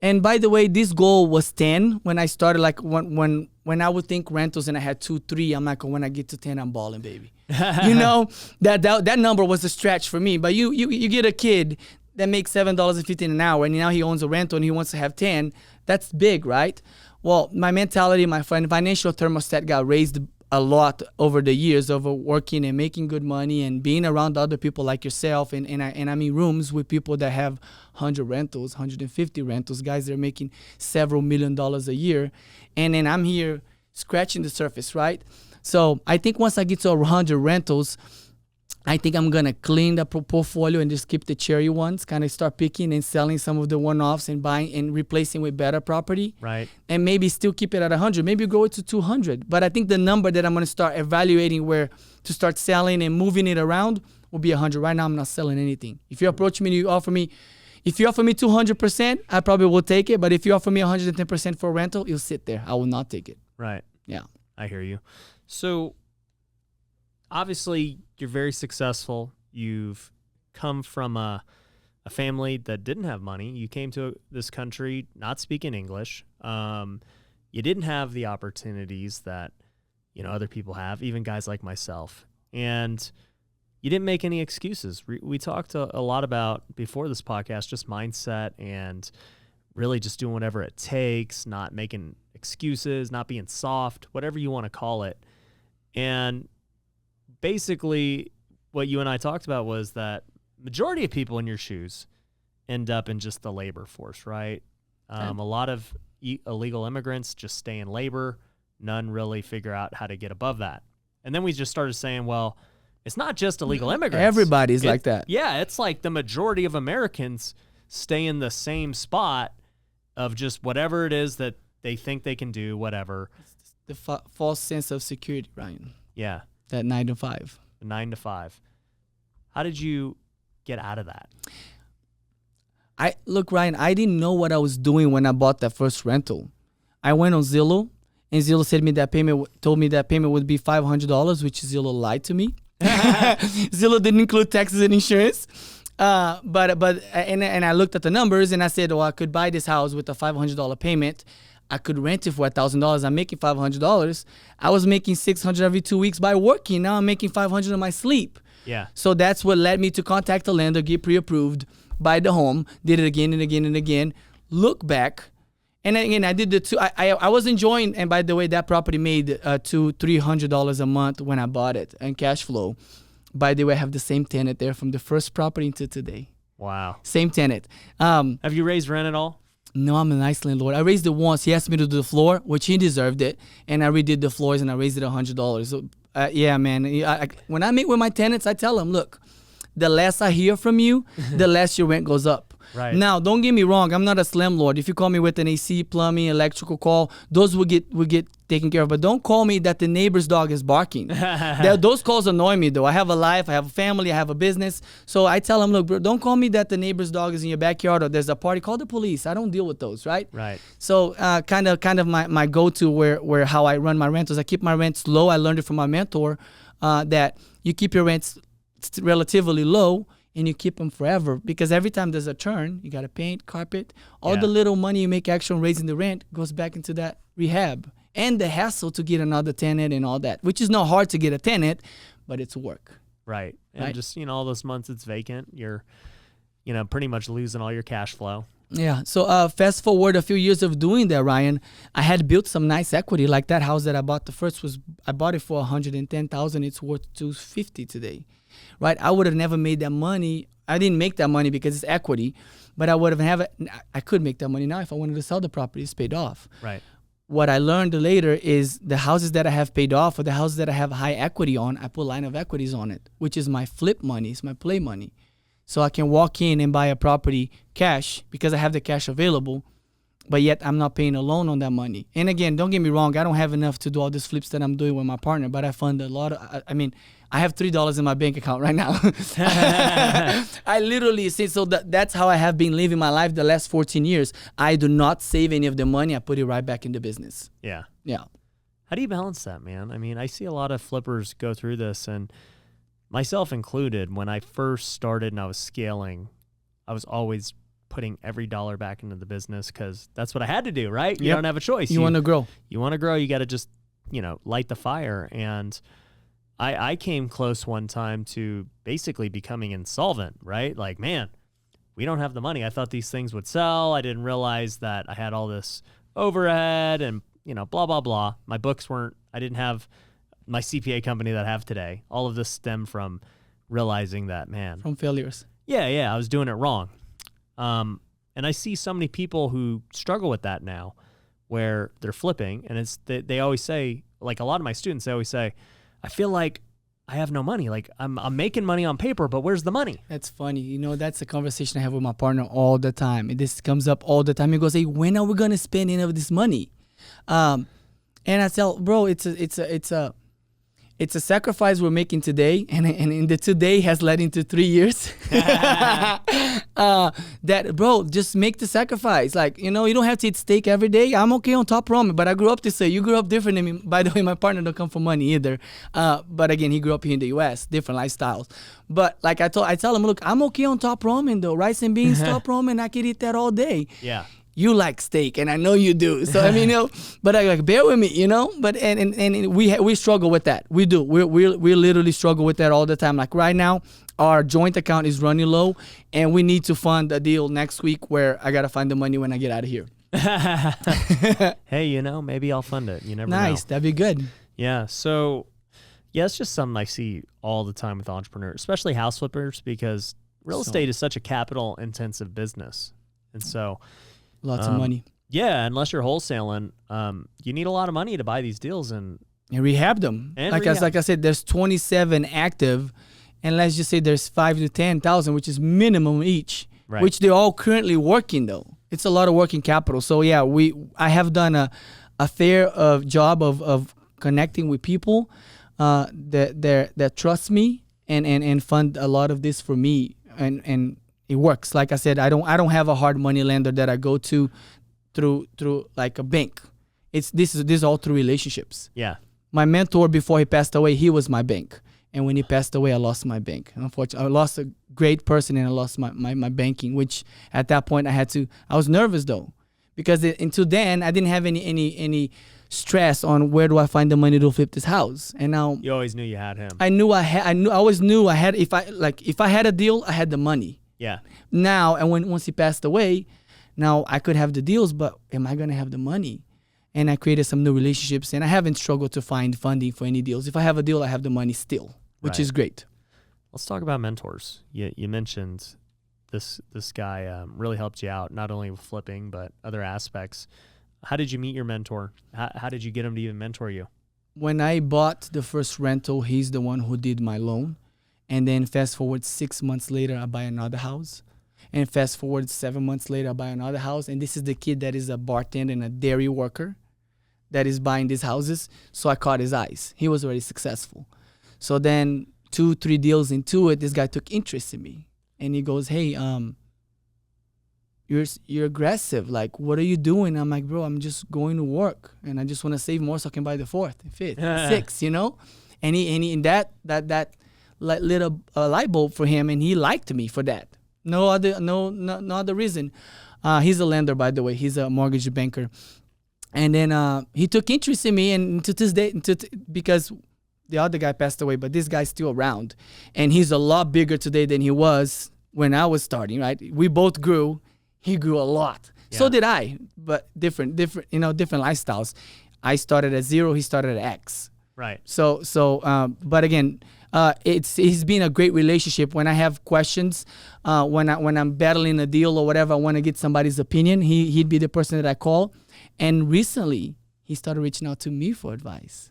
and by the way, this goal was 10 when I started. Like when I would think rentals and I had 2, 3, I'm like, when I get to 10, I'm balling, baby. That number was a stretch for me. But you get a kid that makes $7.50 an hour, and now he owns a rental and he wants to have 10. That's big, right? Well, my mentality, my financial thermostat got raised a lot over the years of working and making good money and being around other people like yourself. And I'm in rooms with people that have 100 rentals, 150 rentals, guys that are making several $1 million a year. And then I'm here scratching the surface, right? So I think once I get to 100 rentals, I think I'm gonna clean the portfolio and just keep the cherry ones, kind of start picking and selling some of the one-offs and buying and replacing with better property. Right. And maybe still keep it at 100, maybe grow it to 200. But I think the number that I'm gonna start evaluating where to start selling and moving it around will be 100. Right now, I'm not selling anything. If you approach me and you offer me 200%, I probably will take it. But if you offer me 110% for rental, you'll sit there. I will not take it. Right. Yeah. I hear you. So obviously you're very successful. You've come from a family that didn't have money. You came to this country not speaking English. You didn't have the opportunities that, other people have, even guys like myself. And you didn't make any excuses. We talked a lot about, before this podcast, just mindset and really just doing whatever it takes, not making excuses, not being soft, whatever you want to call it. And basically what you and I talked about was that majority of people in your shoes end up in just the labor force, right? A lot of illegal immigrants just stay in labor. None really figure out how to get above that. And then we just started saying, well, it's not just illegal immigrants. Everybody's like that. Yeah, it's like the majority of Americans stay in the same spot of just whatever it is that they think they can do, whatever. The false sense of security, Ryan. Yeah. That 9 to 5. 9 to 5. How did you get out of that? Look, Ryan, I didn't know what I was doing when I bought that first rental. I went on Zillow, and Zillow told me that payment would be $500, which Zillow lied to me. Zillow didn't include taxes and insurance. But I looked at the numbers and I said, I could buy this house with a $500 payment. I could rent it for $1,000. I'm making $500. I was making $600 every 2 weeks by working. Now I'm making $500 in my sleep. Yeah. So that's what led me to contact the lender, get pre-approved, buy the home, did it again and again and again, look back. And again, I did the two. I was enjoying, and by the way, that property made $200-300 a month when I bought it and cash flow. By the way, I have the same tenant there from the first property until today. Wow. Same tenant. Have you raised rent at all? No, I'm a nice landlord. I raised it once. He asked me to do the floor, which he deserved it, and I redid the floors and I raised it $100. So, yeah, man. When I meet with my tenants, I tell them, look, the less I hear from you, the less your rent goes up. Right. Now, don't get me wrong. I'm not a slumlord. If you call me with an AC, plumbing, electrical call, those will get taken care of. But don't call me that the neighbor's dog is barking. Those calls annoy me, though. I have a life. I have a family. I have a business. So I tell them, look, bro, don't call me that the neighbor's dog is in your backyard or there's a party. Call the police. I don't deal with those, right? Right. So kind of my go-to where how I run my rentals. I keep my rents low. I learned it from my mentor that you keep your rents relatively low and you keep them forever, because every time there's a turn, you got to paint, carpet, all the little money you make extra on raising the rent goes back into that rehab and the hassle to get another tenant and all that, which is not hard to get a tenant, but it's work. Right. And just, all those months it's vacant, you're, pretty much losing all your cash flow. Yeah. So fast forward a few years of doing that, Ryan, I had built some nice equity. Like that house that I bought, I bought it for $110,000. It's worth $250 today. Right, I would have never made that money. I didn't make that money because it's equity, but I could make that money now if I wanted to sell the property. It's paid off. Right. What I learned later is the houses that I have paid off or the houses that I have high equity on, I put line of equities on it, which is my flip money. It's my play money. So I can walk in and buy a property cash because I have the cash available, but yet I'm not paying a loan on that money. And again, don't get me wrong, I don't have enough to do all these flips that I'm doing with my partner, but I fund a lot of, I have $3 in my bank account right now. I literally say, so that's how I have been living my life the last 14 years. I do not save any of the money. I put it right back into business. Yeah. Yeah. How do you balance that, man? I see a lot of flippers go through this, and myself included. When I first started and I was scaling, I was always putting every dollar back into the business because that's what I had to do, right? You don't have a choice. You want to grow. You want to grow. You got to just, light the fire. And I came close one time to basically becoming insolvent, right? Like, man, we don't have the money. I thought these things would sell. I didn't realize that I had all this overhead and, blah, blah, blah. My books I didn't have my CPA company that I have today. All of this stemmed from realizing that, man. From failures. Yeah, I was doing it wrong. And I see so many people who struggle with that now where they're flipping, and they always say, like a lot of my students, they always say, I feel like I have no money. Like I'm making money on paper, but where's the money? That's funny. You know, that's a conversation I have with my partner all the time. This comes up all the time. He goes, "Hey, when are we gonna spend any of this money?" And I tell, bro, it's a sacrifice we're making today, and the today has led into 3 years. That, bro, just make the sacrifice. Like, you know, you don't have to eat steak every day. I'm okay on top ramen, but I grew up this way. You grew up different than me. By the way, my partner don't come from money either. But again, he grew up here in the U.S., different lifestyles. But like I tell him, look, I'm okay on top ramen though. Rice and beans, top ramen, I could eat that all day. Yeah. You like steak, and I know you do. So I mean, you know, but I like bear with me, you know. But and we struggle with that. We do. We literally struggle with that all the time. Like right now, our joint account is running low, and we need to fund a deal next week where I gotta find the money when I get out of here. Hey, you know, maybe I'll fund it. You never know. Nice, that'd be good. Yeah. So, yeah, it's just something I see all the time with entrepreneurs, especially house flippers, because real estate is such a capital-intensive business, and so. Lots of money. Yeah, unless you're wholesaling, you need a lot of money to buy these deals and rehab them. And like I said, there's 27 active, and let's just say there's 5 to 10,000, which is minimum each. Right. Which they're all currently working though. It's a lot of working capital. So yeah, I have done a fair job of connecting with people that trust me and fund a lot of this for me and. It works. Like I said, I don't have a hard money lender that I go to through like a bank. This is all through relationships. Yeah. My mentor before he passed away, he was my bank. And when he passed away, I lost my bank. Unfortunately, I lost a great person and I lost my banking, which at that point I was nervous though. Because until then I didn't have any stress on where do I find the money to flip this house. And now You always knew you had him. I always knew I had if I had a deal, I had the money. Yeah. Now, and once he passed away, now I could have the deals, but am I going to have the money? And I created some new relationships, and I haven't struggled to find funding for any deals. If I have a deal, I have the money still, which is great. Let's talk about mentors. You mentioned this guy really helped you out, not only with flipping, but other aspects. How did you meet your mentor? How did you get him to even mentor you? When I bought the first rental, he's the one who did my loan. And then fast forward 6 months later, I buy another house. And fast forward 7 months later, I buy another house. And this is the kid that is a bartender and a dairy worker that is buying these houses. So I caught his eyes. He was already successful. So then 2-3 deals into it, this guy took interest in me. And he goes, hey, you're aggressive. Like, what are you doing? I'm like, bro, I'm just going to work. And I just want to save more so I can buy the 4th, 5th, 6th, you know? And he in that lit a light bulb for him, and he liked me for that. No other reason. He's a lender, by the way. He's a mortgage banker. And then he took interest in me, and to this day, because the other guy passed away, but this guy's still around. And he's a lot bigger today than he was when I was starting, right? We both grew. He grew a lot. Yeah. So did I, but different lifestyles. I started at 0, he started at X. Right. But again, it's been a great relationship. When I have questions, when I'm battling a deal or whatever, I want to get somebody's opinion. He'd be the person that I call. And recently, he started reaching out to me for advice.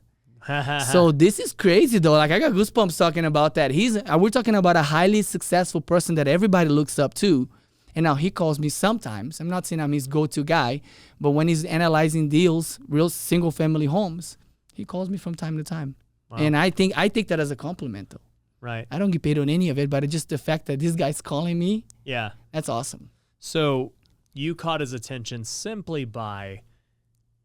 So this is crazy though. Like I got goosebumps talking about that. We're talking about a highly successful person that everybody looks up to. And now he calls me sometimes. I'm not saying I'm his go-to guy, but when he's analyzing deals, real single-family homes, he calls me from time to time. Wow. And I think that as a compliment, though. Right. I don't get paid on any of it, but just the fact that this guy's calling me, yeah, that's awesome. So you caught his attention simply by,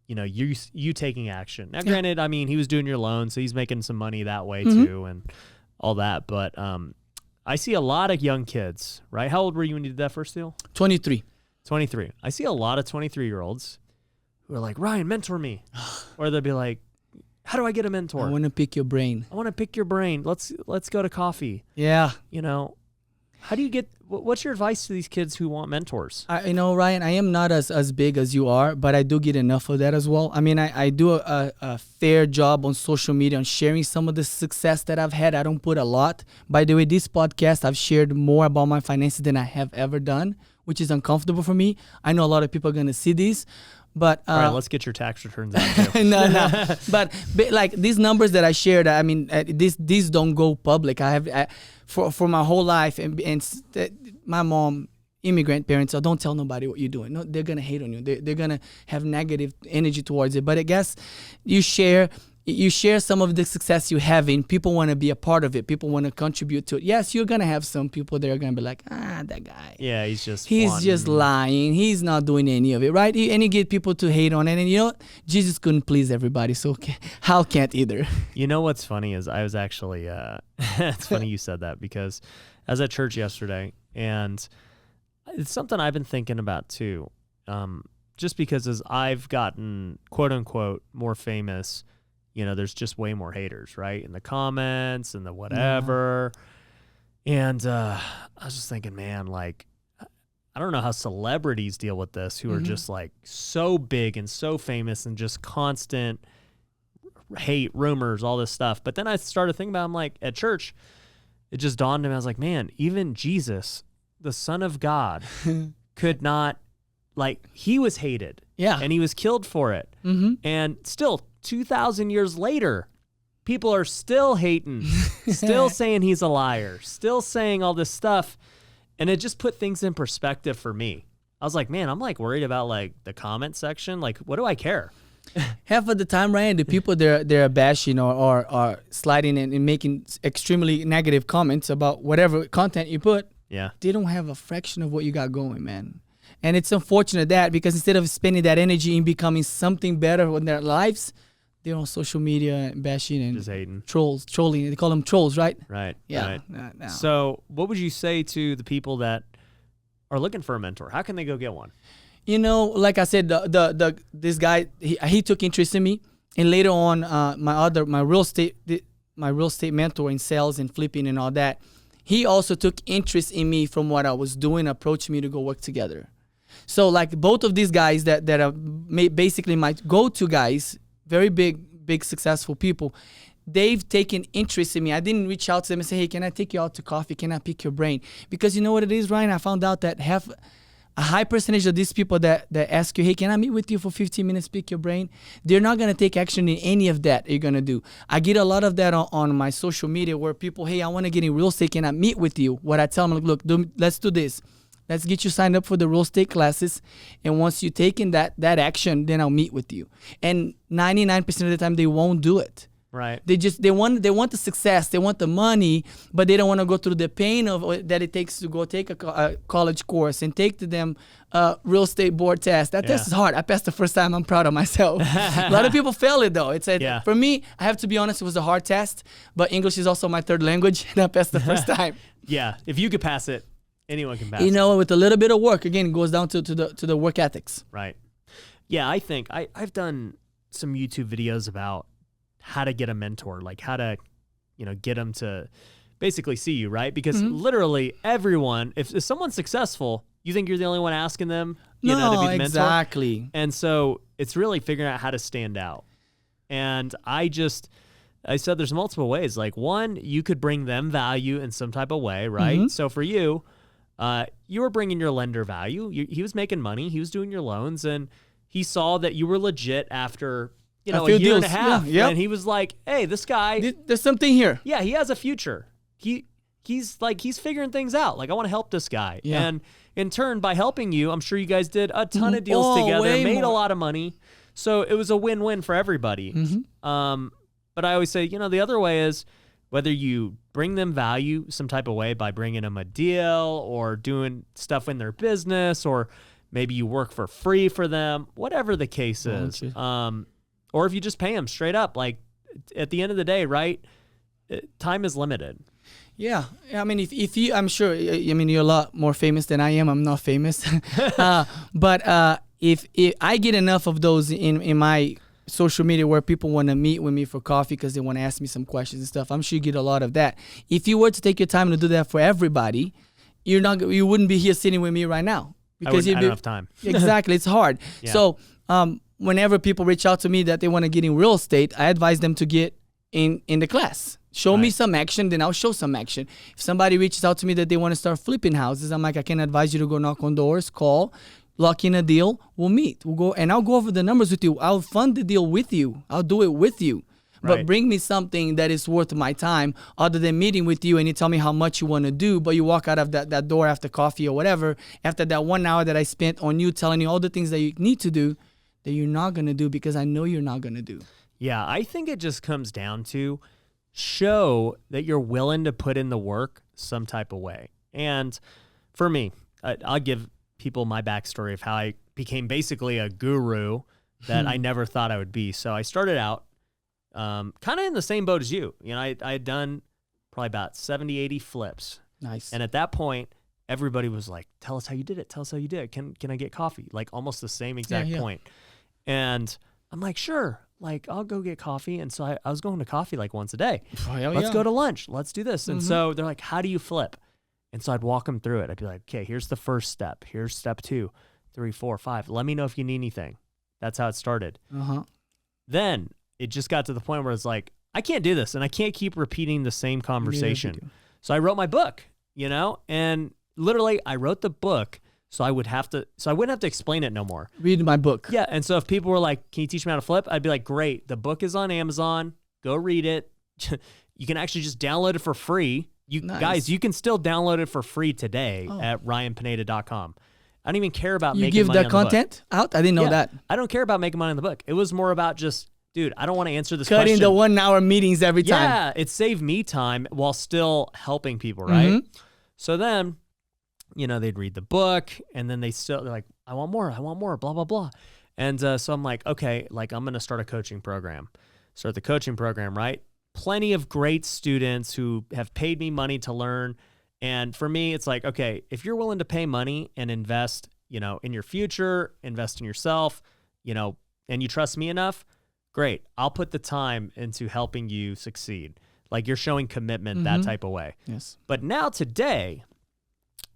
you taking action. Now, granted, I mean, he was doing your loan, so he's making some money that way too, and all that. But I see a lot of young kids, right? How old were you when you did that first deal? 23. 23. I see a lot of 23-year-olds who are like, Ryan, mentor me. Or they'll be like, how do I get a mentor? I want to pick your brain. I want to pick your brain. Let's go to coffee. Yeah. How do you get, what's your advice to these kids who want mentors? Ryan, I am not as big as you are, but I do get enough of that as well. I mean, I do a fair job on social media on sharing some of the success that I've had. I don't put a lot. By the way, this podcast, I've shared more about my finances than I have ever done, which is uncomfortable for me. I know a lot of people are going to see this, But All right, let's get your tax returns out too. no. But like these numbers that I shared, I mean, these don't go public. For my whole life, my mom, immigrant parents, so don't tell nobody what you're doing. No, they're gonna hate on you. They're gonna have negative energy towards it. But I guess you share some of the success you have, and people want to be a part of it. People want to contribute to it. Yes, you're gonna have some people that are gonna be like, that guy. Yeah, he's just lying. He's not doing any of it, right? And you get people to hate on it. And you know, Jesus couldn't please everybody, so Hal can't either. You know what's funny is I was actually, it's funny you said that, because I was at church yesterday, and it's something I've been thinking about too. Just because as I've gotten, quote unquote, more famous, you know, there's just way more haters, right? In the comments and the whatever. Yeah. And I was just thinking, man, like, I don't know how celebrities deal with this, who are just like so big and so famous and just constant hate, rumors, all this stuff. But then I started thinking about, I'm like, at church, it just dawned on me. I was like, man, even Jesus, the Son of God, could not, like, he was hated. Yeah. And he was killed for it. And still, 2,000 years later, people are still hating, still saying he's a liar, still saying all this stuff. And it just put things in perspective for me. I was like, man, I'm like worried about like the comment section. Like, what do I care? Half of the time, Ryan, the people they're bashing or are sliding in and making extremely negative comments about whatever content you put. Yeah. They don't have a fraction of what you got going, man. And it's unfortunate that, because instead of spending that energy in becoming something better in their lives, they're on social media and bashing and just hating. Trolling. They call them trolls, right? Right. Yeah. Right. So what would you say to the people that are looking for a mentor? How can they go get one? You know, like I said, this guy, he took interest in me, and later on, my real estate mentor in sales and flipping and all that, he also took interest in me from what I was doing, approached me to go work together. So like both of these guys that are basically my go-to guys, very big successful people, they've taken interest in me. I didn't reach out to them and say, hey, can I take you out to coffee? Can I pick your brain? Because you know what it is, Ryan? I found out that a high percentage of these people that ask you, hey, can I meet with you for 15 minutes, pick your brain? They're not going to take action in any of that you're going to do. I get a lot of that on my social media where people, hey, I want to get in real estate. Can I meet with you? What I tell them, look, let's do this. Let's get you signed up for the real estate classes. And once you take in that action, then I'll meet with you. And 99% of the time, they won't do it. Right. They want the success, they want the money, but they don't want to go through the pain of that it takes to go take a college course and take to them real estate board test. That test is hard. I passed the first time. I'm proud of myself. A lot of people fail it though. For me, I have to be honest, it was a hard test, but English is also my third language, and I passed the first time. Yeah, if you could pass it, anyone can pass it. You know, with a little bit of work, again, it goes down to the work ethics. Right. Yeah, I think I've done some YouTube videos about how to get a mentor, like how to, get them to basically see you, right? Because literally everyone, if someone's successful, you think you're the only one asking them, to be the mentor. Exactly. And so it's really figuring out how to stand out. And I said there's multiple ways. Like one, you could bring them value in some type of way, right? So for you, you were bringing your lender value. He was making money. He was doing your loans, and he saw that you were legit after a year and a half. Yeah, and he was like, hey, this guy, there's something here. Yeah, he has a future. He's figuring things out. Like, I want to help this guy. Yeah. And in turn, by helping you, I'm sure you guys did a ton of deals together, made a lot of money. So it was a win-win for everybody. But I always say, the other way is whether you bring them value some type of way by bringing them a deal or doing stuff in their business, or maybe you work for free for them, whatever the case is. Or if you just pay them straight up, like at the end of the day, right? Time is limited. Yeah. I mean, if you, I'm sure, you're a lot more famous than I am. I'm not famous. But if I get enough of those in my social media where people want to meet with me for coffee because they want to ask me some questions and stuff, I'm sure you get a lot of that. If you were to take your time to do that for everybody, you wouldn't be here sitting with me right now. Because I don't have time. Exactly. It's hard. Yeah. So, whenever people reach out to me that they want to get in real estate, I advise them to get in the class. Show me some action, then I'll show some action. If somebody reaches out to me that they want to start flipping houses, I'm like, I can advise you to go knock on doors, call, lock in a deal, we'll meet. We'll go, and I'll go over the numbers with you. I'll fund the deal with you. I'll do it with you. But Right. bring me something that is worth my time other than meeting with you and you tell me how much you want to do, but you walk out of that door after coffee or whatever, after that 1 hour that I spent on you telling you all the things that you need to do that you're not going to do because I know you're not going to do. Yeah, I think it just comes down to show that you're willing to put in the work some type of way. And for me, I'll give people my backstory of how I became basically a guru that I never thought I would be. So I started out kind of in the same boat as you. You know, I had done probably about 70, 80 flips. Nice. And at that point, everybody was like, tell us how you did it. Tell us how you did it. Can I get coffee? Like almost the same exact point. And I'm like, sure. Like, I'll go get coffee. And so I was going to coffee like once a day. Let's go to lunch. Let's do this. And so they're like, how do you flip? And so I'd walk them through it. I'd be like, okay, here's the first step. Here's step 2, 3, 4, 5. Let me know if you need anything. That's how it started. Then it just got to the point where it's like, I can't do this and I can't keep repeating the same conversation. So I wrote my book, you know, and literally I wrote the book so I wouldn't have to explain it no more. Read my book. Yeah. And so if people were like, can you teach me how to flip? I'd be like, great. The book is on Amazon. Go read it. You can actually just download it for free. Guys, you can still download it for free today at ryanpineda.com. I don't even care about making money on the book. You give the content out? I didn't know that. I don't care about making money on the book. It was more about just, dude, I don't want to answer this Cutting question. the 1 hour meetings every time. Yeah, it saved me time while still helping people, right? So then, you know, they'd read the book and then they're like, I want more, blah, blah, blah. And so I'm like, okay, like I'm going to start a coaching program. Start the coaching program, right? Plenty of great students who have paid me money to learn. And for me, it's like, okay, if you're willing to pay money and invest, you know, in your future, invest in yourself, you know, and you trust me enough, great. I'll put the time into helping you succeed. Like you're showing commitment that type of way. Yes. But now today,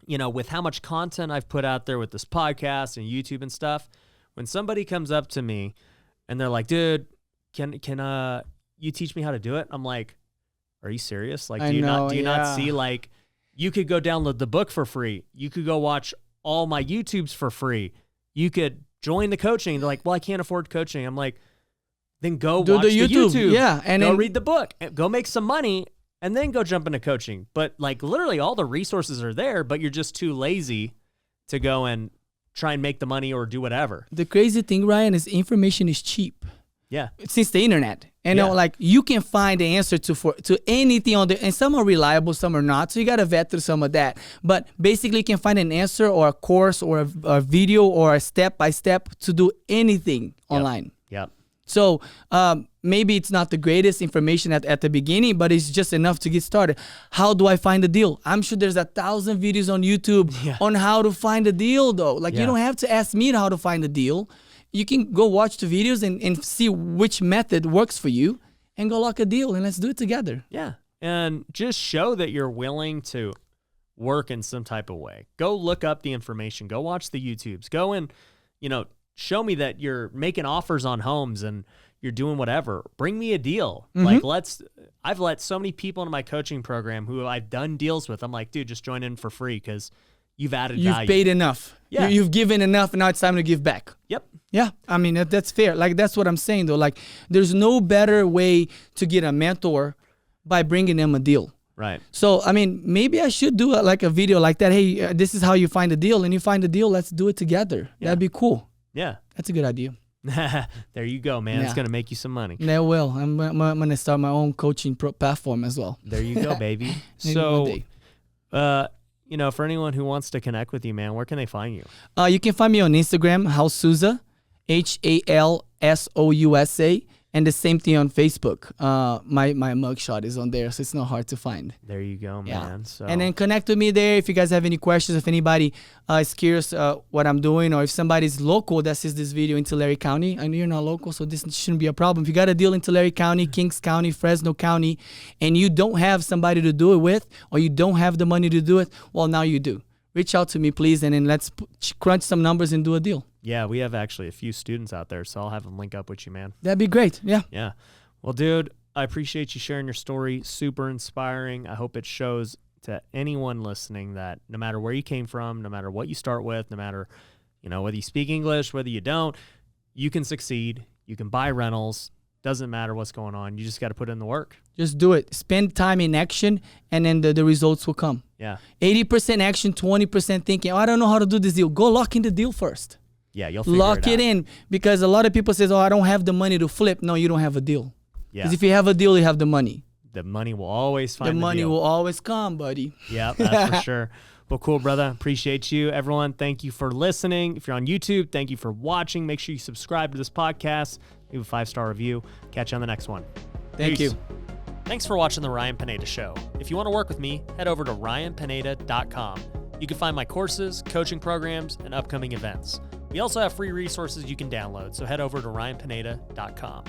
you know, with how much content I've put out there with this podcast and YouTube and stuff, when somebody comes up to me and they're like, dude, can you teach me how to do it? I'm like, are you serious? Like, do you not see, like, you could go download the book for free. You could go watch all my YouTubes for free. You could join the coaching. They're like, well, I can't afford coaching. I'm like, then go watch the YouTube. Yeah. And go then read the book. Go make some money and then go jump into coaching. But like literally all the resources are there, but you're just too lazy to go and try and make the money or do whatever. the crazy thing, Ryan, is information is cheap. Yeah. Since the internet, and Yeah. like you can find the answer to anything on there, and some are reliable, some are not. So you gotta vet through some of that. But basically, you can find an answer or a course or a video or a step by step to do anything online. Yep. So maybe it's not the greatest information at the beginning, but it's just enough to get started. How do I find a deal? I'm sure there's 1,000 videos on YouTube on how to find a deal, though. Like you don't have to ask me how to find a deal. You can go watch the videos and see which method works for you and go lock a deal and let's do it together. Yeah. And just show that you're willing to work in some type of way. Go look up the information. Go watch the YouTubes. Go and, you know, show me that you're making offers on homes and you're doing whatever. Bring me a deal. Like I've let so many people into my coaching program who I've done deals with. I'm like, dude, just join in for free because you've added value. You've paid enough. Yeah. You've given enough and now it's time to give back. Yep. Yeah, I mean, that's fair. Like, that's what I'm saying, though. Like, there's no better way to get a mentor by bringing them a deal. Right. So, I mean, maybe I should do a video like that. Hey, this is how you find a deal. And you find a deal, let's do it together. Yeah. That'd be cool. Yeah. That's a good idea. There you go, man. It's Yeah. going to make you some money. Yeah, well, I'm going to start my own coaching platform as well. There you go, baby. Maybe So, one day. you know, for anyone who wants to connect with you, man, where can they find you? You can find me on Instagram, Hal Sousa, HALSOUSA, and the same thing on Facebook. My mugshot is on there, so it's not hard to find. There you go, man. So, And then connect with me there if you guys have any questions. If anybody is curious what I'm doing, or if somebody's local that sees this video in Tulare County. I know you're not local, so this shouldn't be a problem. If you got a deal in Tulare County, Kings County, Fresno County, and you don't have somebody to do it with, or you don't have the money to do it, well, now you do. Reach out to me, please, and then let's crunch some numbers and do a deal. yeah, we have actually a few students out there, so I'll have them link up with you, man. That'd be great. Yeah. Yeah. Well, dude, I appreciate you sharing your story. Super inspiring. I hope it shows to anyone listening that no matter where you came from, no matter what you start with, no matter, whether you speak English, whether you don't, you can succeed. You can buy rentals. Doesn't matter what's going on. You just got to put in the work. Just do it. Spend time in action, and then the results will come. Yeah. 80% action, 20% thinking, I don't know how to do this deal. Go lock in the deal first. Yeah, you'll figure Lock it it in, because a lot of people says, I don't have the money to flip. No, you don't have a deal. Yeah. Because if you have a deal, you have the money. The money will always find The money deal. will always come, buddy. Yeah, that's for sure. Well, cool, brother. Appreciate you. Everyone, thank you for listening. If you're on YouTube, thank you for watching. Make sure you subscribe to this podcast. Leave a 5-star review. Catch you on the next one. Thank Peace. you. Thanks for watching The Ryan Pineda Show. If you want to work with me, head over to ryanpineda.com. You can find my courses, coaching programs, and upcoming events. We also have free resources you can download, so head over to ryanpineda.com.